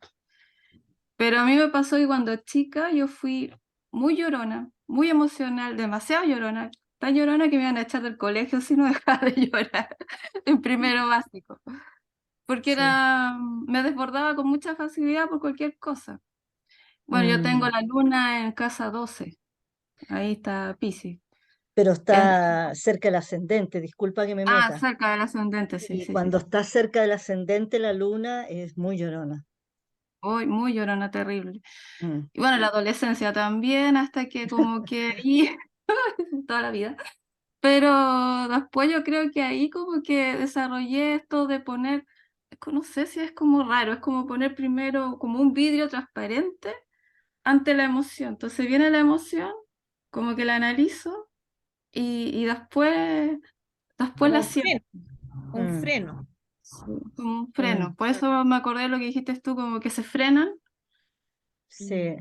Pero a mí me pasó que cuando chica yo fui muy llorona, muy emocional, demasiado llorona, tan llorona que me iban a echar del colegio si no dejaba de llorar en primero básico, porque sí. me desbordaba con mucha facilidad por cualquier cosa. Bueno, yo tengo Mm, la luna en casa 12, ahí está Piscis. pero Es- está cerca del ascendente, disculpa que me meta. cerca del ascendente, sí, Y sí, sí. cuando está cerca del ascendente, la luna es muy llorona. Hoy muy llorona, terrible. Mm, Y bueno, la adolescencia también, hasta que como que ahí, toda la vida. Pero después yo creo que ahí como que desarrollé esto de poner, no sé si es como raro, es como poner primero como un vidrio transparente ante la emoción. Entonces viene la emoción, como que la analizo y después Como la un siento, freno, un mm, freno. como un mm, freno. Por eso me acordé de lo que dijiste tú, como que se frenan. sí.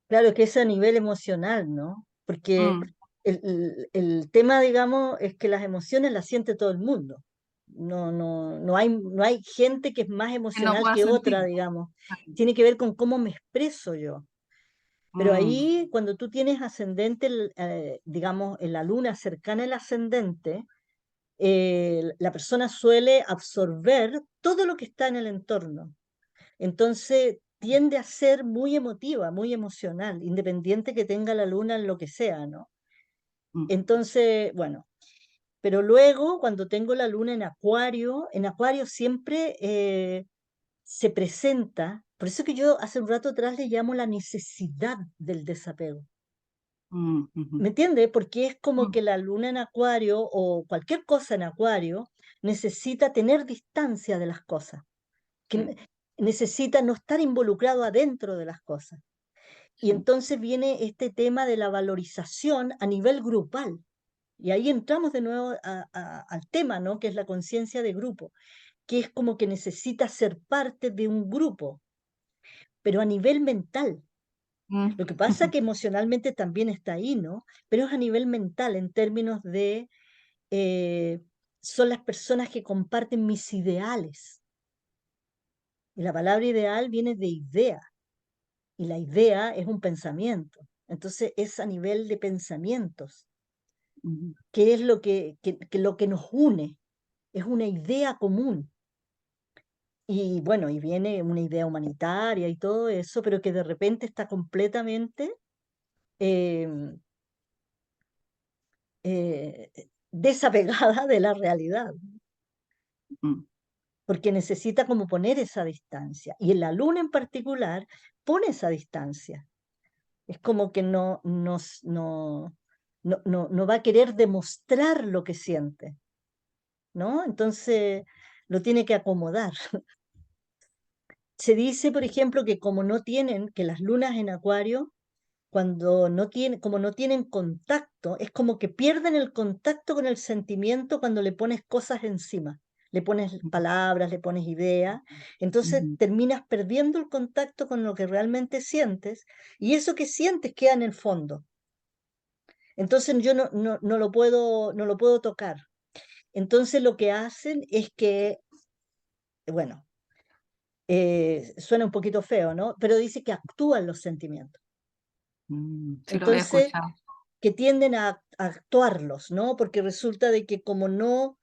Claro que es a nivel emocional, ¿no? Porque Mm, el tema, digamos, es que las emociones las siente todo el mundo. No hay gente que es más que no emocional pueda que otra, sentir. digamos. Tiene que ver con cómo me expreso yo. Pero Mm, ahí, cuando tú tienes ascendente, digamos, en la luna cercana al ascendente, la persona suele absorber todo lo que está en el entorno. Entonces tiende a ser muy emotiva, muy emocional, independiente que tenga la luna en lo que sea, ¿no? mm, Entonces, bueno, pero luego cuando tengo la luna en Acuario siempre se presenta, por eso que yo hace un rato atrás le llamo la necesidad del desapego. ujú. ¿Me entiende? Porque es como Mm, que la luna en Acuario o cualquier cosa en Acuario necesita tener distancia de las cosas, que sí, necesita no estar involucrado adentro de las cosas. Y sí. entonces viene este tema de la valorización a nivel grupal. Y ahí entramos de nuevo al tema, ¿no? Que es la conciencia de grupo, que es como que necesita ser parte de un grupo, pero a nivel mental. Mm, Lo que pasa que emocionalmente también está ahí, ¿no? Pero es a nivel mental, en términos de, eh, son las personas que comparten mis ideales. Y la palabra ideal viene de idea, y la idea es un pensamiento. Entonces es a nivel de pensamientos. ujú. ¿Qué es lo que nos une? Es una idea común. Y bueno, y viene una idea humanitaria y todo eso, pero que de repente está completamente eh, eh, desapegada de la realidad, Mm, porque necesita como poner esa distancia. Y en la luna en particular pone esa distancia. Es como que no, no va a querer demostrar lo que siente, ¿no? Entonces lo tiene que acomodar. Se dice, por ejemplo, que como no tienen, que las lunas en Acuario, cuando no tienen, como no tienen contacto, es como que pierden el contacto con el sentimiento cuando le pones cosas encima, le pones palabras, le pones ideas, entonces Ujú. terminas perdiendo el contacto con lo que realmente sientes y eso que sientes queda en el fondo. Entonces yo no lo puedo tocar. Entonces lo que hacen es que, bueno, suena un poquito feo, ¿no? Pero dice que actúan los sentimientos. Sí, lo había Entonces, escuchado. que tienden a actuarlos, ¿no? Porque resulta de que como no,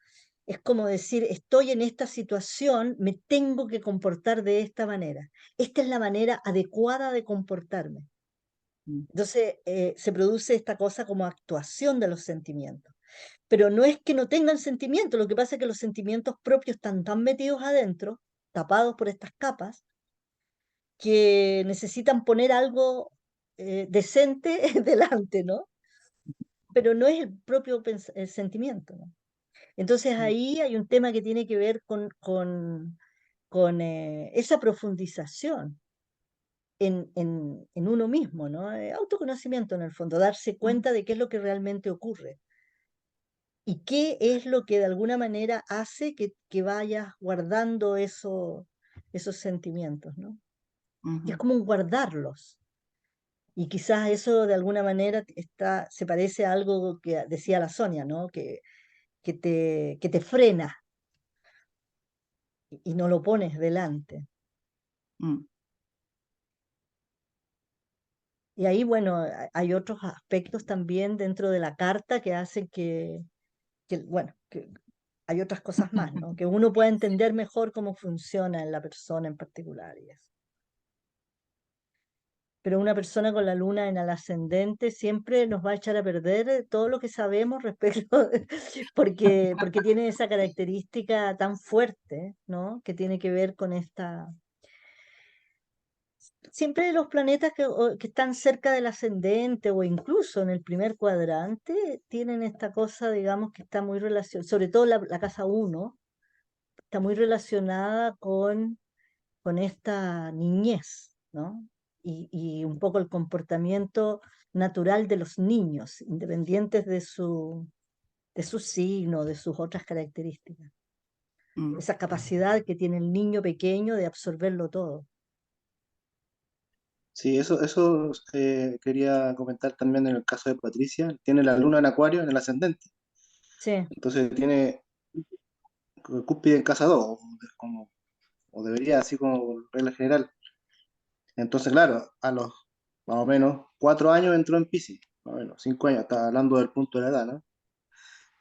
es como decir, estoy en esta situación, me tengo que comportar de esta manera. Esta es la manera adecuada de comportarme. Mm, Entonces, se produce esta cosa como actuación de los sentimientos. Pero no es que no tengan sentimientos, lo que pasa es que los sentimientos propios están tan metidos adentro, tapados por estas capas, que necesitan poner algo decente delante, ¿no? Pero no es el propio el sentimiento, ¿no? Entonces mm, ahí hay un tema que tiene que ver con esa profundización en uno mismo, ¿no? Autoconocimiento en el fondo, darse mm, cuenta de qué es lo que realmente ocurre y qué es lo que de alguna manera hace que vayas guardando esos sentimientos, ¿no? Y es ujú. como un guardarlos. Y quizás eso de alguna manera se parece a algo que decía la Sonia, ¿no? Que te frena y no lo pones delante. Mm, Y ahí, bueno, hay otros aspectos también dentro de la carta que hacen bueno, que hay otras cosas más, ¿no? Que uno pueda entender mejor cómo funciona en la persona en particular y eso. Pero una persona con la luna en el ascendente siempre nos va a echar a perder todo lo que sabemos respecto, porque tiene esa característica tan fuerte, ¿no? Que tiene que ver con esta. Siempre los planetas que están cerca del ascendente o incluso en el primer cuadrante tienen esta cosa, digamos, que está muy relacionada, sobre todo la casa uno está muy relacionada con esta niñez, ¿no? Y un poco el comportamiento natural de los niños, independientes de su signo, de sus otras características. mm. Esa capacidad que tiene el niño pequeño de absorberlo todo. Sí, eso quería comentar también en el caso de Patricia. Tiene la luna en Acuario en el ascendente. Sí, Entonces tiene cúspide en casa 2 como, o debería, así como regla general. Entonces, claro, a los más o menos 4 años entró en Piscis, más o menos 5 años, está hablando del punto de la edad, ¿no?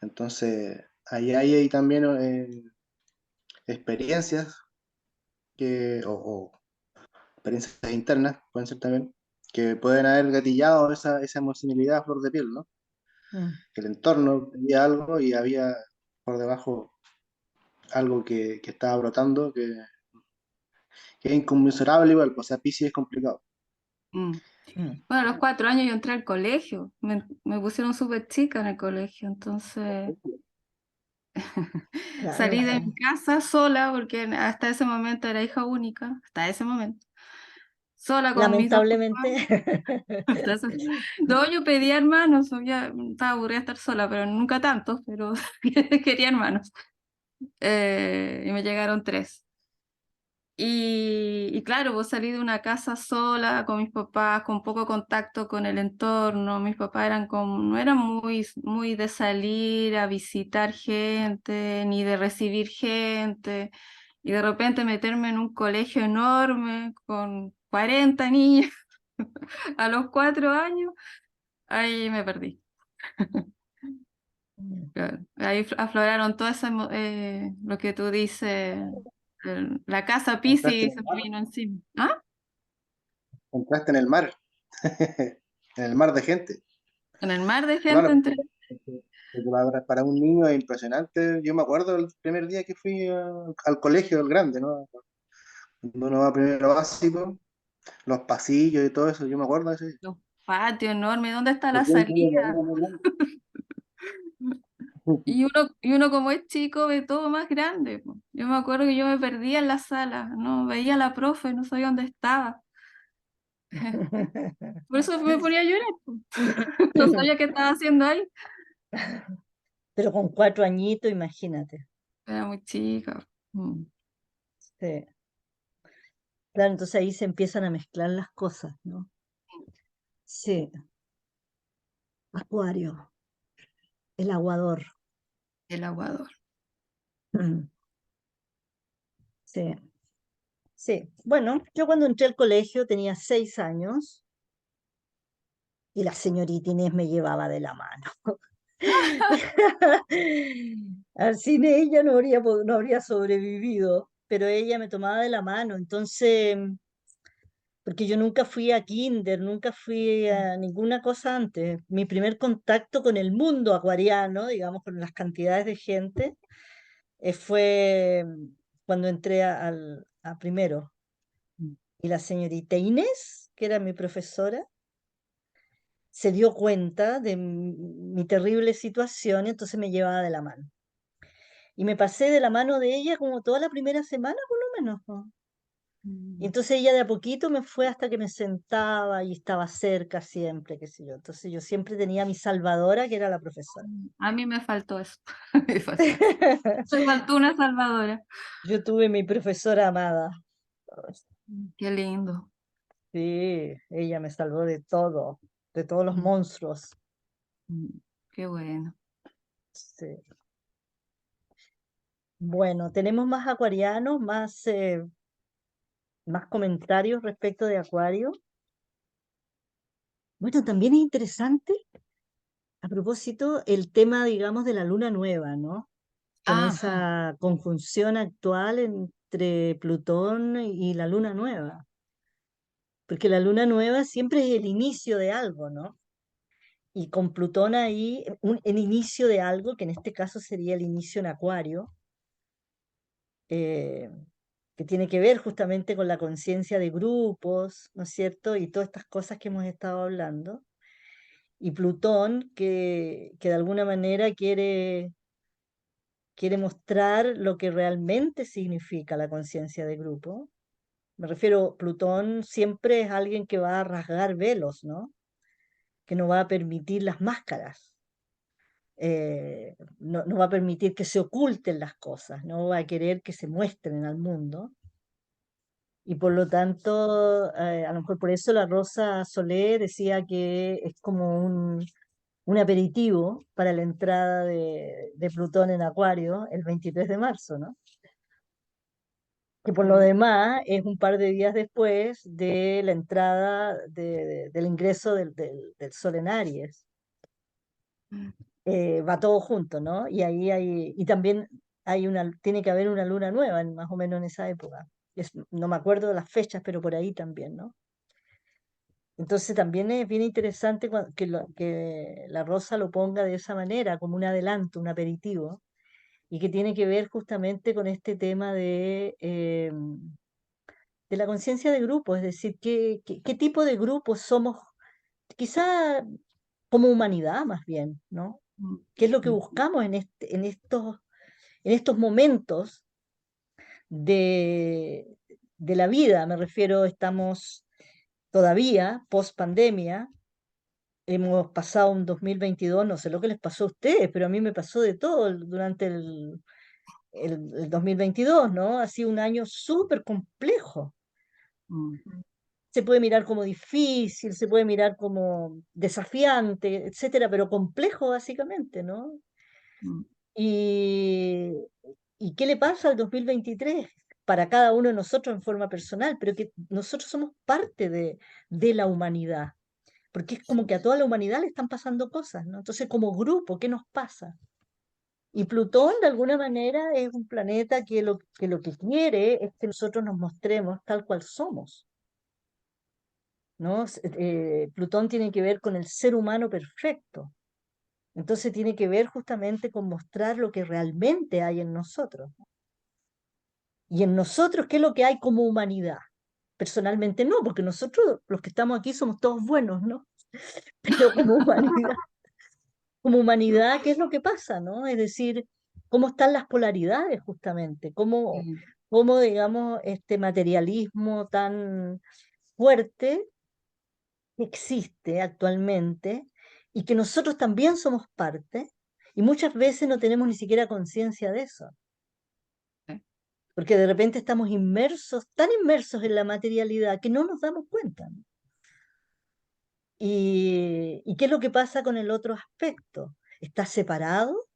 Entonces, ahí hay también experiencias o experiencias internas, pueden ser también, que pueden haber gatillado esa emocionalidad a flor de piel, ¿no? mm, El entorno tenía algo y había por debajo algo que estaba brotando, que es inconmensurable igual, pues, o sea, Piscis es complicado. Mm. mm, Bueno, a los 4 años yo entré al colegio, me pusieron súper chica en el colegio, entonces claro, salí de mi casa sola porque hasta ese momento era hija única, hasta ese momento, sola con mis dos papás. lamentablemente. Entonces, no, yo pedía hermanos, ya estaba aburrida de estar sola, pero nunca tantos, pero quería hermanos. Y me llegaron 3. Y claro, vos salí de una casa sola con mis papás, con poco contacto con el entorno. Mis papás no eran muy de salir a visitar gente, ni de recibir gente. Y de repente meterme en un colegio enorme con 40 niños a los 4 años, ahí me perdí. Claro, ahí afloraron todo lo que tú dices, la casa Entraste en Piscis el se me mar, vino encima. ¿Ah? entraste en el mar, en el mar de gente. En el mar de gente Claro, entre... porque para un niño es impresionante. Yo me acuerdo el primer día que fui al colegio, el grande, ¿no? Cuando uno va primero básico, los pasillos y todo eso, yo me acuerdo de ese. patio enorme, ¿dónde está la salida? Y uno como es chico ve todo más grande, po. Yo me acuerdo que yo me perdía en la sala, no veía a la profe, no sabía dónde estaba. Por eso me ponía a llorar, po. No sabía qué estaba haciendo ahí. Pero con 4 añitos, imagínate. Era muy chica. Sí. Claro, entonces ahí se empiezan a mezclar las cosas, ¿no? Sí. Acuario, el aguador. El aguador. Sí. Sí. Bueno, yo cuando entré al colegio tenía 6 años y la señorita Inés me llevaba de la mano. Sin ella no habría sobrevivido, pero ella me tomaba de la mano, entonces, porque yo nunca fui a kinder, nunca fui a ninguna cosa antes. Mi primer contacto con el mundo acuariano, digamos, con las cantidades de gente, fue cuando entré a primero. Y la señorita Inés, que era mi profesora, se dio cuenta de mi terrible situación y entonces me llevaba de la mano. Y me pasé de la mano de ella como toda la primera semana, por lo menos, ¿no? Y entonces ella de a poquito me fue hasta que me sentaba y estaba cerca siempre, qué sé yo. Entonces yo siempre tenía a mi salvadora, que era la profesora. A mí me faltó eso. Me faltó una salvadora. Yo tuve mi profesora amada. Qué lindo. Sí, ella me salvó de todo, de todos los Mm. monstruos. Qué bueno. Sí. Bueno, tenemos más acuarianos, más comentarios respecto de Acuario. Bueno, también es interesante, a propósito, el tema, digamos, de la luna nueva, ¿no? Con esa conjunción actual entre Plutón y la luna nueva. Porque la luna nueva siempre es el inicio de algo, ¿no? Y con Plutón ahí, el inicio de algo, que en este caso sería el inicio en Acuario, eh, que tiene que ver justamente con la conciencia de grupos, ¿no es cierto? Y todas estas cosas que hemos estado hablando. Y Plutón, que de alguna manera quiere mostrar lo que realmente significa la conciencia de grupo. Me refiero, Plutón siempre es alguien que va a rasgar velos, ¿no? Que no va a permitir las máscaras, no va a permitir que se oculten las cosas, no va a querer que se muestren al mundo. Y por lo tanto, a lo mejor por eso la Rosa Solé decía que es como un aperitivo para la entrada de Plutón en Acuario el 23 de marzo, ¿no? Que por lo demás es un par de días después de la entrada del ingreso del Sol en Aries. Va todo junto, ¿no? Y ahí y también tiene que haber una luna nueva, más o menos en esa época. No me acuerdo de las fechas, pero por ahí también, ¿no? Entonces también es bien interesante que la Rosa lo ponga de esa manera, como un adelanto, un aperitivo, y que tiene que ver justamente con este tema de la conciencia de grupo, es decir, qué tipo de grupos somos, quizá como humanidad más bien, ¿no? ¿Qué es lo que buscamos en estos momentos de la vida? Me refiero, estamos todavía post pandemia, hemos pasado un 2022, no sé lo que les pasó a ustedes, pero a mí me pasó de todo durante el 2022, ¿no? Ha sido un año súper complejo. Se puede mirar como difícil, se puede mirar como desafiante, etcétera, pero complejo básicamente, ¿no? ¿Y, y qué le pasa al 2023 para cada uno de nosotros en forma personal? Pero que nosotros somos parte de la humanidad, porque es como que a toda la humanidad le están pasando cosas, ¿no? Entonces, como grupo, ¿qué nos pasa? Y Plutón, de alguna manera, es un planeta que lo que quiere es que nosotros nos mostremos tal cual somos, ¿no? Plutón tiene que ver con el ser humano perfecto. Entonces tiene que ver justamente con mostrar lo que realmente hay en nosotros. Y en nosotros, ¿qué es lo que hay como humanidad? Personalmente no, porque nosotros los que estamos aquí somos todos buenos, ¿no? Pero como humanidad, ¿qué es lo que pasa, no? Es decir, cómo están las polaridades justamente, Mm, cómo digamos, este materialismo tan fuerte existe actualmente y que nosotros también somos parte y muchas veces no tenemos ni siquiera conciencia de eso, sí. porque de repente estamos inmersos, tan inmersos en la materialidad que no nos damos cuenta, ¿no? ¿Y qué es lo que pasa con el otro aspecto? ¿Está separado?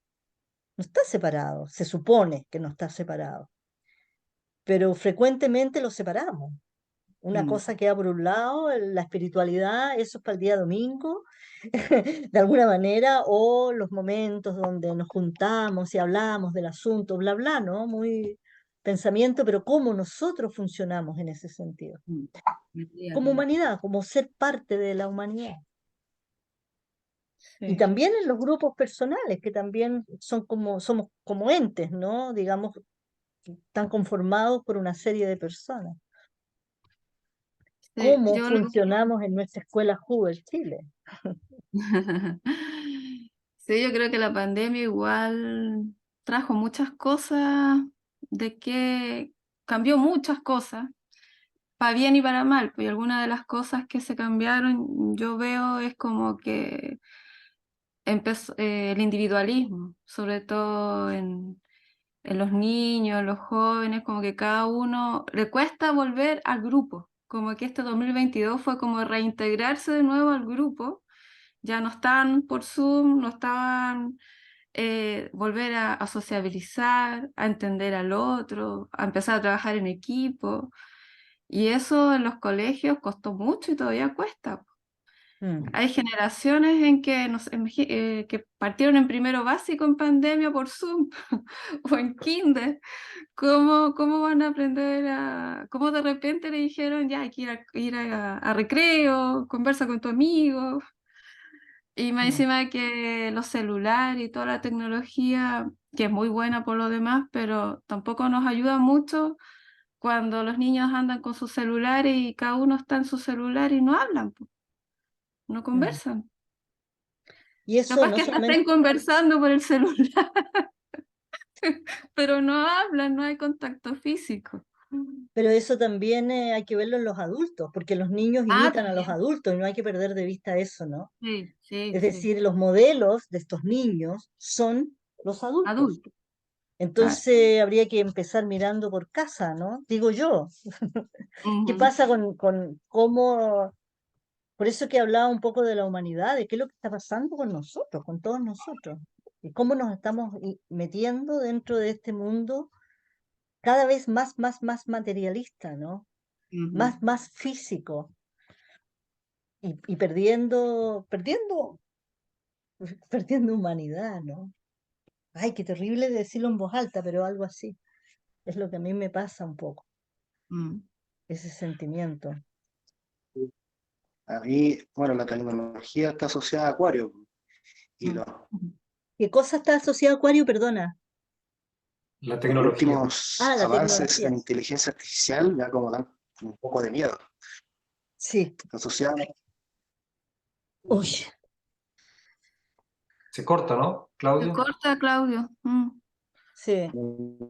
No está separado, se supone que no está separado, pero frecuentemente lo separamos. Una Mm, cosa queda por un lado, la espiritualidad, eso es para el día domingo, de alguna manera, o los momentos donde nos juntamos y hablamos del asunto, bla, bla, ¿no? Muy pensamiento, pero cómo nosotros funcionamos en ese sentido, mm. El día a como día. humanidad, como ser parte de la humanidad. Y Sí. también en los grupos personales, que también somos como entes, ¿no? Digamos, están conformados por una serie de personas. Sí, ¿Cómo yo lo funcionamos en nuestra escuela Hoover Chile? Sí, yo creo que la pandemia igual trajo muchas cosas, de que cambió muchas cosas, para bien y para mal, pues y algunas de las cosas que se cambiaron, yo veo es como que empezó el individualismo, sobre todo en los niños, en los jóvenes, como que cada uno le cuesta volver al grupo, como que este 2022 fue como reintegrarse de nuevo al grupo, ya no están por Zoom, no estaban volver a sociabilizar, a entender al otro, a empezar a trabajar en equipo. Y eso en los colegios costó mucho y todavía cuesta. Mm, Hay generaciones en que, que partieron en primero básico en pandemia por Zoom o en kinder. ¿Cómo van a aprender cómo de repente le dijeron, ya hay que ir a recreo, conversa con tu amigo? Y más mm, encima que los celulares y toda la tecnología, que es muy buena por lo demás, pero tampoco nos ayuda mucho cuando los niños andan con sus celulares y cada uno está en su celular y no hablan, po, no mm. conversan. Y eso Capaz no que hasta solamente, estén conversando por el celular, pero no hablan, no hay contacto físico. pero eso también hay que verlo en los adultos, porque los niños Ah, imitan a los también. adultos y no hay que perder de vista eso, ¿no? Sí, sí, Es sí. decir, los modelos de estos niños son los adultos. Adultos, claro. Entonces habría que empezar mirando por casa, ¿no? Digo yo. ¿Qué Ujú, pasa con cómo, por eso que hablaba un poco de la humanidad, de qué es lo que está pasando con nosotros, con todos nosotros, y cómo nos estamos metiendo dentro de este mundo cada vez más materialista, ¿no? ujú. Más físico y perdiendo humanidad, ¿no? Ay, qué terrible decirlo en voz alta, pero algo así. Es lo que a mí me pasa un poco, Mm. ese sentimiento. A mí, bueno, la tecnología está asociada a Acuario y Mm. ¿Qué cosa está asociado a Acuario? Perdona. La los tecnología. últimos Ah, la avances tecnología. en inteligencia artificial ya como dan un poco de miedo. Sí. Está asociada. Uy. Se corta, ¿no, Se Claudio? corta, Claudio. Mm. Sí. Mm,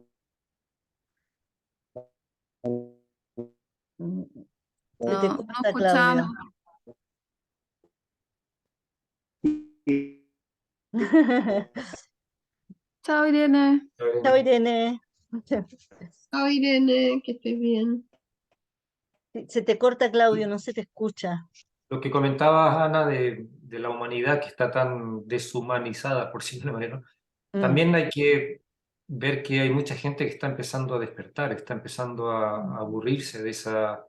se te No, no corta, escuchamos. Claudio. Chao, Irene. Chao, Irene. Ay, Irene, que estés bien. Se te corta, Claudio, no se te escucha. Lo que comentabas, Ana, de la humanidad que está tan deshumanizada, por decirlo de manera, Mm, también hay que ver que hay mucha gente que está empezando a despertar, está empezando a aburrirse de esa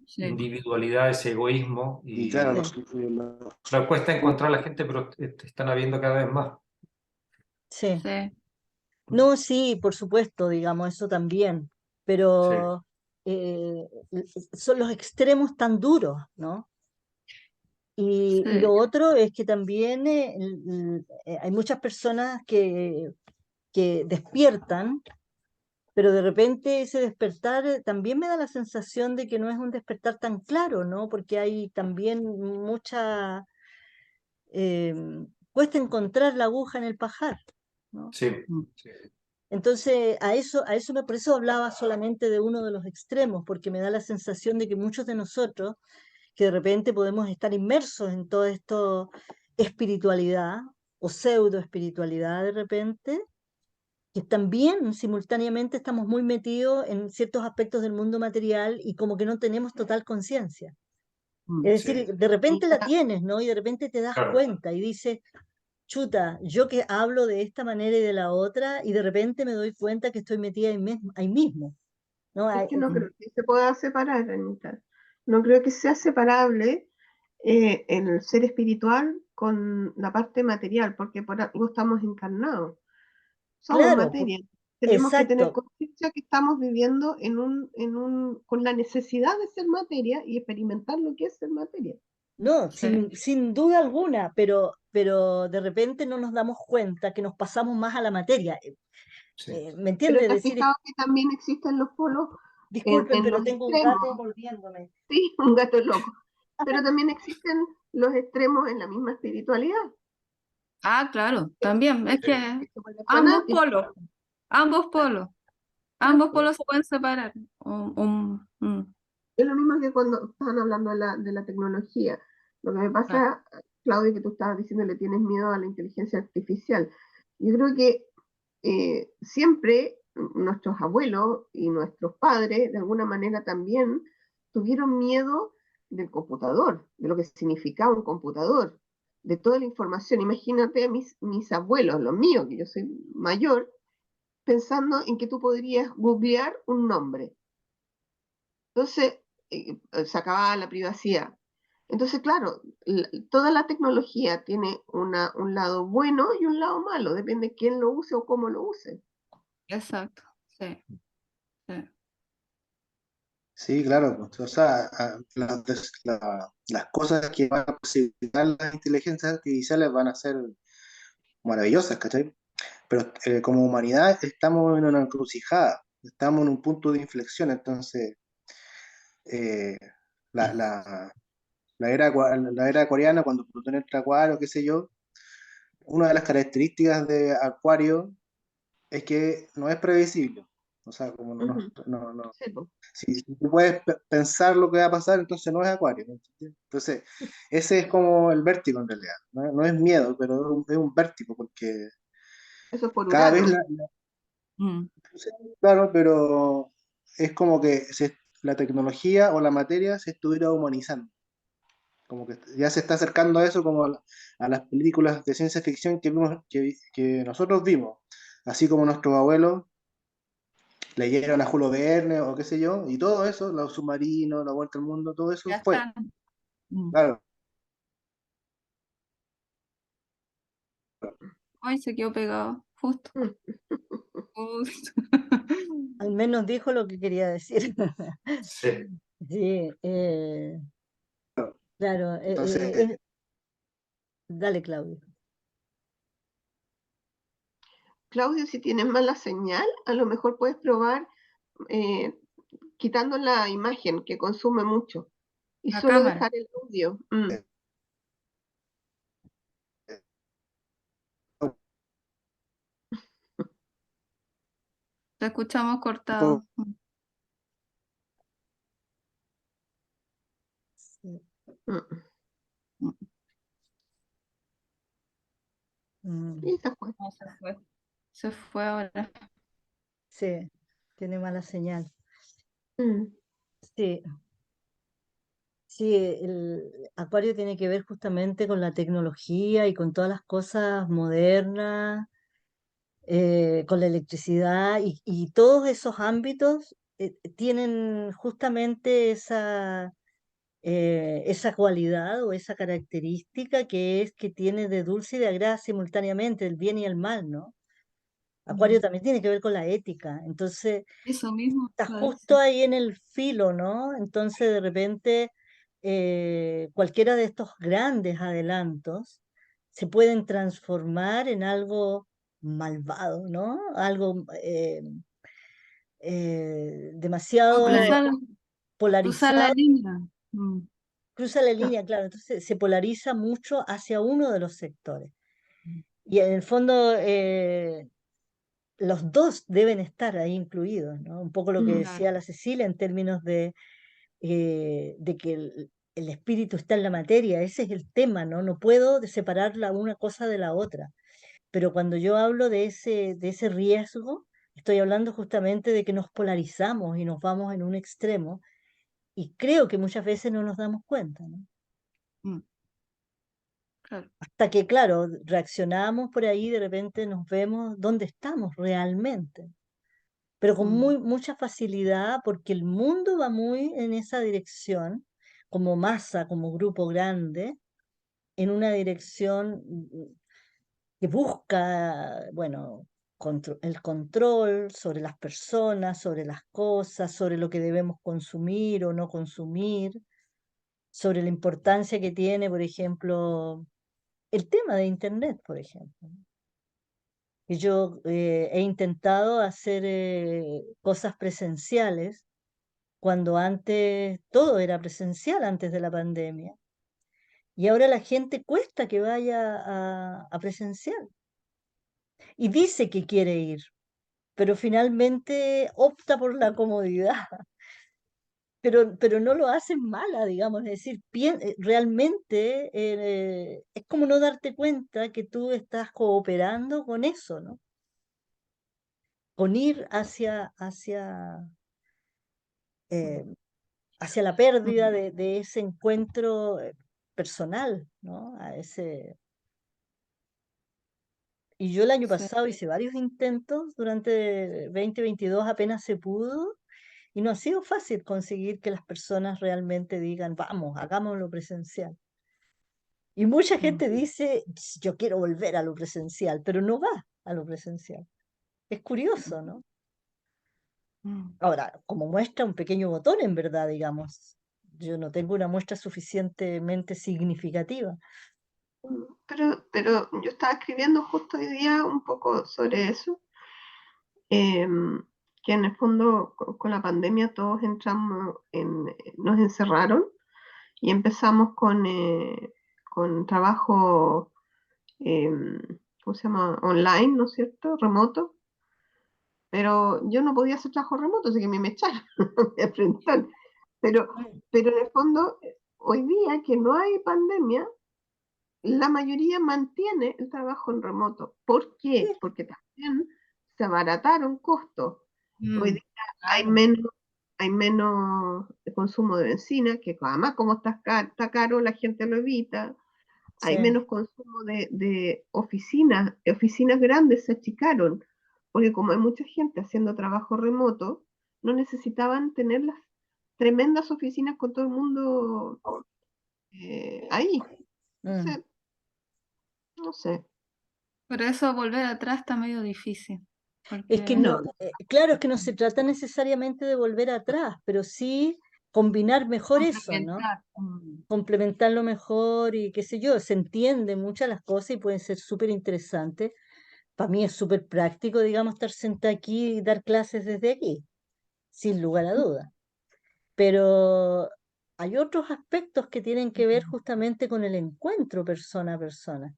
Sí, individualidad, ese egoísmo, Y claro, y sí, la cuesta encontrar a la gente, pero están habiendo cada vez más. sí. sí, No, sí, por supuesto, digamos, eso también, Sí, pero son los extremos tan duros, ¿no? Y sí. lo otro es que también hay muchas personas que despiertan, pero de repente ese despertar también me da la sensación de que no es un despertar tan claro, ¿no? Porque hay también mucha, eh, cuesta encontrar la aguja en el pajar, ¿no? Sí, Mm. sí. Entonces, por eso hablaba solamente de uno de los extremos, porque me da la sensación de que muchos de nosotros, que de repente podemos estar inmersos en todo esto, espiritualidad o pseudo espiritualidad de repente, que también simultáneamente estamos muy metidos en ciertos aspectos del mundo material y como que no tenemos total conciencia. Mm. Es Sí, decir, de repente la tienes, ¿no? Y de repente te das claro. cuenta y dices, chuta, yo que hablo de esta manera y de la otra, y de repente me doy cuenta que estoy metida ahí mismo, ¿no? Es que no Mm. creo que se pueda separar, Anita. No creo que sea separable el ser espiritual con la parte material, porque por algo estamos encarnados. Somos Claro, materia. Tenemos que tener exacto. conciencia que estamos viviendo con la necesidad de ser materia y experimentar lo que es ser materia. No, Sí. sin duda alguna, pero de repente no nos damos cuenta que nos pasamos más a la materia. Sí. ¿Me Pero entiendes? Es te has decir, fijado que también existen los polos disculpen, en pero los tengo un extremos. gato mordiéndome. Sí, un gato loco. Pero también existen los extremos en la misma espiritualidad. Ah, claro, también. Es que Que se vuelve ambos fanático. polos, ambos polos, ambos polos se pueden separar. Es lo mismo que cuando estaban hablando de la tecnología. Lo que me Ah, pasa, Claudio, que tú estabas diciendo le tienes miedo a la inteligencia artificial. Yo creo que siempre nuestros abuelos y nuestros padres, de alguna manera también, tuvieron miedo del computador, de lo que significaba un computador, de toda la información. Imagínate a mis abuelos, los míos, que yo soy mayor, pensando en que tú podrías googlear un nombre. Entonces, se acababa la privacidad. Entonces, claro, toda la tecnología tiene un lado bueno y un lado malo, depende de quién lo use o cómo lo use. exacto, sí, sí. Sí, claro, pues, o sea, las cosas que van a posibilitar las inteligencias artificiales van a ser maravillosas, ¿cachai? Pero como humanidad estamos en una encrucijada, estamos en un punto de inflexión, entonces eh, la, la, la era acuariana, cuando Plutón entra a Acuario, qué sé yo, una de las características de Acuario es que no es previsible. O sea, como Ujú. Sí, po. si tú puedes pensar lo que va a pasar, entonces no es Acuario, ¿me entiendes? Entonces, ese es como el vértigo en realidad. No es miedo, pero es un vértigo, porque Eso es por cada vez Urano. Mm. sí, claro, pero es como que la tecnología o la materia se estuviera humanizando. Como que ya se está acercando a eso como a las películas de ciencia ficción que nosotros vimos. Así como nuestros abuelos leyeron a Julio Verne o qué sé yo, y todo eso, los submarinos, la vuelta al mundo, todo eso Ya fue. están. Mm. Claro, Ay, se quedó pegado, justo. Mm. Justo. Al menos dijo lo que quería decir. Sí. Sí, claro. entonces, Dale, Claudio. Claudio, si tienes mala señal, a lo mejor puedes probar eh, quitando la imagen que consume mucho y La solo cámara. dejar el audio. Mm. Te escuchamos un poco, cortado. Sí. Mm. Mm. Mm, Y se fue. No, se fue. Se fue ahora. sí, tiene mala señal. Mm. Sí, sí, el Acuario tiene que ver justamente con la tecnología y con todas las cosas modernas, con la electricidad y todos esos ámbitos tienen justamente esa cualidad o esa característica que es que tiene de dulce y de agria simultáneamente, el bien y el mal, ¿no? Acuario Mm. también tiene que ver con la ética, entonces Eso mismo está iba a justo decir. ahí en el filo, ¿no? Entonces de repente cualquiera de estos grandes adelantos se pueden transformar en algo malvado, ¿no? Algo demasiado Cruzar, cruzar la polarizado, línea. Mm, cruza la línea, claro, entonces se polariza mucho hacia uno de los sectores. Y en el fondo los dos deben estar ahí incluidos, ¿no? Un poco lo que claro. decía la Cecilia en términos de que el espíritu está en la materia, ese es el tema, ¿no? No puedo separar la una cosa de la otra. Pero cuando yo hablo de ese riesgo, estoy hablando justamente de que nos polarizamos y nos vamos en un extremo, y creo que muchas veces no nos damos cuenta, ¿no? Mm, claro. Hasta que, claro, reaccionamos por ahí, de repente nos vemos dónde estamos realmente, pero con Mm, mucha facilidad, porque el mundo va muy en esa dirección, como masa, como grupo grande, en una dirección que busca, bueno, el control sobre las personas, sobre las cosas, sobre lo que debemos consumir o no consumir, sobre la importancia que tiene, por ejemplo, el tema de Internet, por ejemplo. Y yo he intentado hacer cosas presenciales cuando antes todo era presencial antes de la pandemia. Y ahora la gente cuesta que vaya a presencial y dice que quiere ir, pero finalmente opta por la comodidad, pero no lo hacen mala, digamos, es decir, realmente es como no darte cuenta que tú estás cooperando con eso, ¿no? Con ir eh, hacia la pérdida mm, de ese encuentro personal, ¿no? Y yo el año sí. pasado hice varios intentos durante 2022 apenas se pudo, y no ha sido fácil conseguir que las personas realmente digan, vamos, hagámoslo presencial. Y mucha Mm, gente dice, yo quiero volver a lo presencial, pero no va a lo presencial. Es curioso, ¿no? mm, Ahora, como muestra un pequeño botón, en verdad, digamos, yo no tengo una muestra suficientemente significativa. Pero yo estaba escribiendo justo hoy día un poco sobre eso, que en el fondo con la pandemia todos entramos nos encerraron y empezamos con trabajo, ¿cómo se llama? Online, ¿no es cierto? Remoto. Pero yo no podía hacer trabajo remoto, así que me echaron, me enfrentaron. Pero, Mm, pero en el fondo, hoy día que no hay pandemia, la mayoría mantiene el trabajo en remoto. ¿Por qué? sí, Porque también se abarataron costos. Hoy mm, día hay claro. menos, hay menos consumo de benzina, que además como está caro, la gente lo evita. Hay sí. menos consumo de oficinas grandes se achicaron, porque como hay mucha gente haciendo trabajo remoto, no necesitaban tener las tremendas oficinas con todo el mundo ahí. Mm. Entonces, no sé. Por eso volver atrás está medio difícil, Es que porque no, claro, es que no se trata necesariamente de volver atrás, pero sí combinar mejor eso, ¿no? complementar. Mm, Complementarlo mejor y qué sé yo, se entiende muchas las cosas y pueden ser súper interesantes. Para mí es súper práctico, digamos, estar sentada aquí y dar clases desde aquí, sin lugar a dudas. Pero hay otros aspectos que tienen que ver justamente con el encuentro persona a persona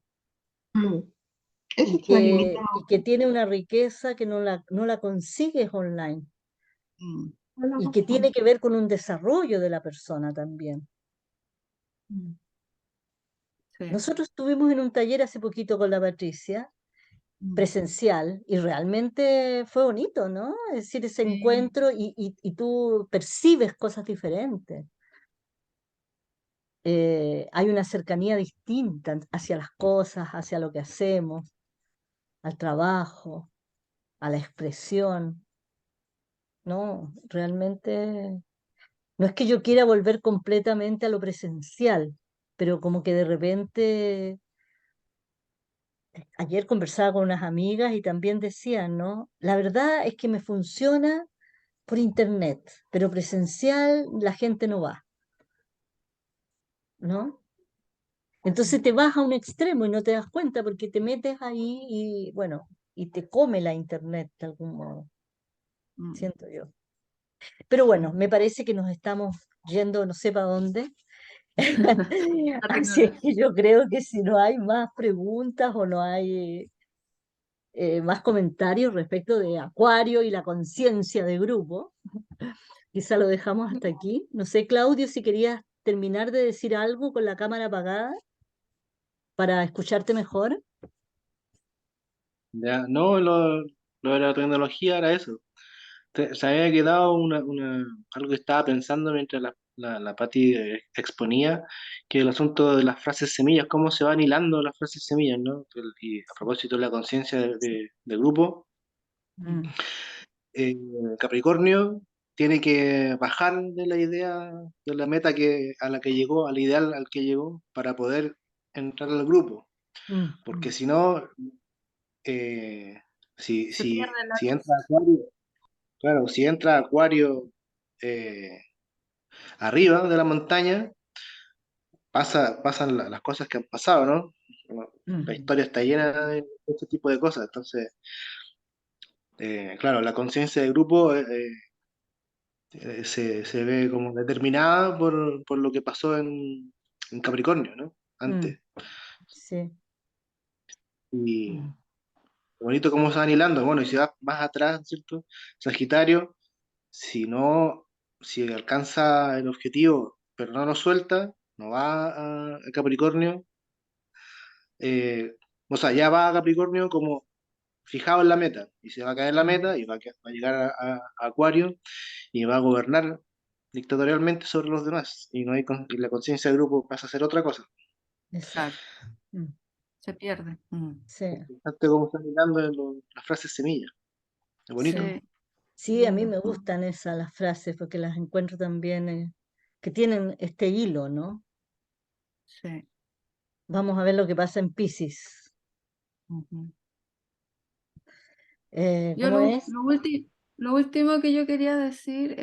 Mm. Eso está limitado. y que tiene una riqueza que no la consigues online mm, Toda la y que tiene razón. que ver con un desarrollo de la persona también. mm, sí. Nosotros estuvimos en un taller hace poquito con la Patricia, Mm, presencial, y realmente fue bonito, ¿no? Es decir, ese sí, encuentro y tú percibes cosas diferentes. Hay una cercanía distinta hacia las cosas, hacia lo que hacemos, al trabajo, a la expresión, ¿no? Realmente no es que yo quiera volver completamente a lo presencial, pero como que de repente, ayer conversaba con unas amigas y también decían, ¿no? La verdad es que me funciona por internet, pero presencial la gente no va, ¿no? Entonces te vas a un extremo y no te das cuenta porque te metes ahí y bueno, y te come la internet de algún modo. siento yo. Pero bueno, me parece que nos estamos yendo no sé para dónde. La Así es tecnología. que yo creo que si no hay más preguntas o no hay más comentarios respecto de Acuario y la conciencia de grupo, quizá lo dejamos hasta aquí. No sé, Claudio, si querías terminar de decir algo con la cámara apagada para escucharte mejor. Ya, no, lo de la tecnología era eso. Se había quedado algo que estaba pensando mientras la Pati exponía, que el asunto de las frases semillas, cómo se van hilando las frases semillas, ¿no? Y a propósito de la conciencia de grupo, Mm, eh, Capricornio tiene que bajar de la idea, de la meta a la que llegó, al ideal al que llegó, para poder entrar al grupo. mm, Porque mm. si no, eh, si, Se si, pierde la si luz. entra Acuario, claro, si entra Acuario eh, arriba de la montaña, pasan las cosas que han pasado, ¿no? Bueno, la Mm. historia está llena de este tipo de cosas. Entonces, claro, la conciencia de grupo se ve como determinada por lo que pasó en Capricornio, ¿no? Mm, Antes. sí. Y Mm, bonito cómo se van hilando. Bueno, y si vas más atrás, ¿cierto? Sagitario, si no, si alcanza el objetivo, pero no lo suelta, no va a Capricornio, eh, o sea, ya va a Capricornio como fijado en la meta, y se va a caer en la mm, meta, y va a llegar a Acuario, y va a gobernar dictatorialmente sobre los demás, y, no hay y la conciencia de grupo pasa a ser otra cosa. exacto. Exacto, Mm, se pierde. sí, Fíjate cómo están mirando las frases semillas. Es bonito. sí. Sí, Sí, a mí me gustan esas las frases porque las encuentro también que tienen este hilo, ¿no? sí. Vamos a ver lo que pasa en Piscis. Ujú. Yo ¿Cómo es? lo último que yo quería decir,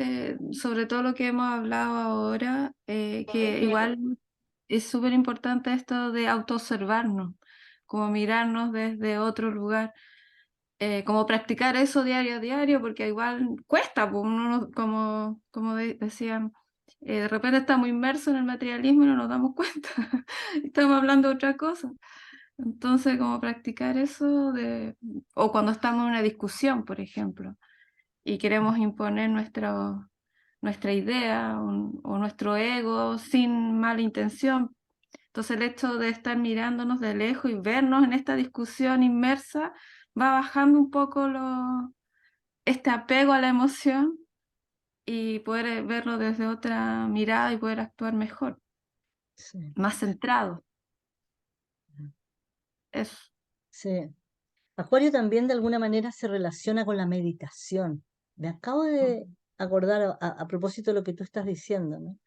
sobre todo lo que hemos hablado ahora, que igual es súper importante esto de autoobservarnos, como mirarnos desde otro lugar, como practicar eso diario a diario, porque igual cuesta, pues, como decían, de repente estamos inmersos en el materialismo y no nos damos cuenta, estamos hablando de otra cosa. Entonces, como practicar eso o cuando estamos en una discusión, por ejemplo, y queremos imponer nuestra idea o nuestro ego sin mala intención. Entonces, el hecho de estar mirándonos de lejos y vernos en esta discusión inmersa va bajando un poco este apego a la emoción y poder verlo desde otra mirada y poder actuar mejor, Sí, más centrado. Eso. sí. Acuario también de alguna manera se relaciona con la meditación. Me acabo de acordar a propósito de lo que tú estás diciendo, ¿no?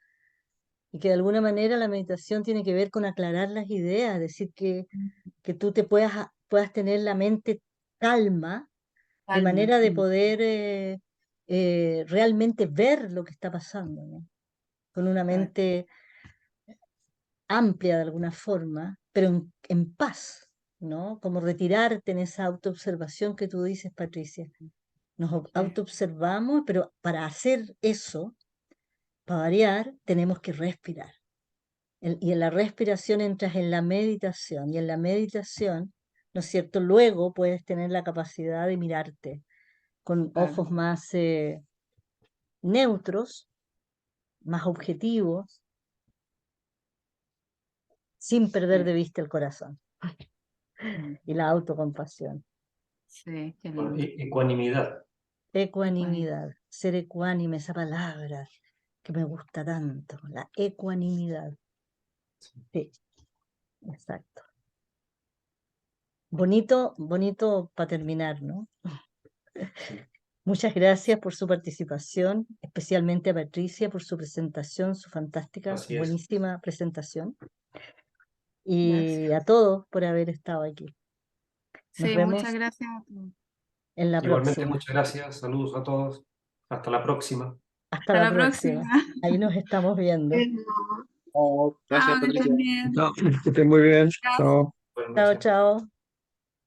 Y que de alguna manera la meditación tiene que ver con aclarar las ideas, es decir, que tú te puedas tener la mente calma, de Calma. manera de poder realmente ver lo que está pasando, ¿no? Con una Claro. mente amplia de alguna forma, pero en paz, ¿no? Como retirarte en esa autoobservación que tú dices, Patricia. Nos Sí. autoobservamos, pero para hacer eso, para variar, tenemos que respirar. Y en la respiración entras en la meditación, y en la meditación, ¿no es cierto? Luego puedes tener la capacidad de mirarte con Claro. ojos más neutros, más objetivos, sin perder Sí. de vista el corazón y la autocompasión. Sí, qué Con lindo. ecuanimidad. Ecuanimidad, ser ecuánime, esa palabra que me gusta tanto, la ecuanimidad. Sí, exacto. Bonito, bonito para terminar, ¿no? Muchas gracias por su participación, especialmente a Patricia por su presentación, su fantástica, Así es. buenísima presentación, Gracias. y a todos por haber estado aquí. Nos Sí, muchas vemos gracias a todos. en la Igualmente, próxima. muchas gracias. Saludos a todos. Hasta la próxima. Hasta Hasta la la próxima. próxima. Ahí nos estamos viendo. Bueno, Oh, gracias, Chao, que Patricia. estén bien. Chao, que estén muy bien. Chao. Chao. Buenas Chao, noches. chao.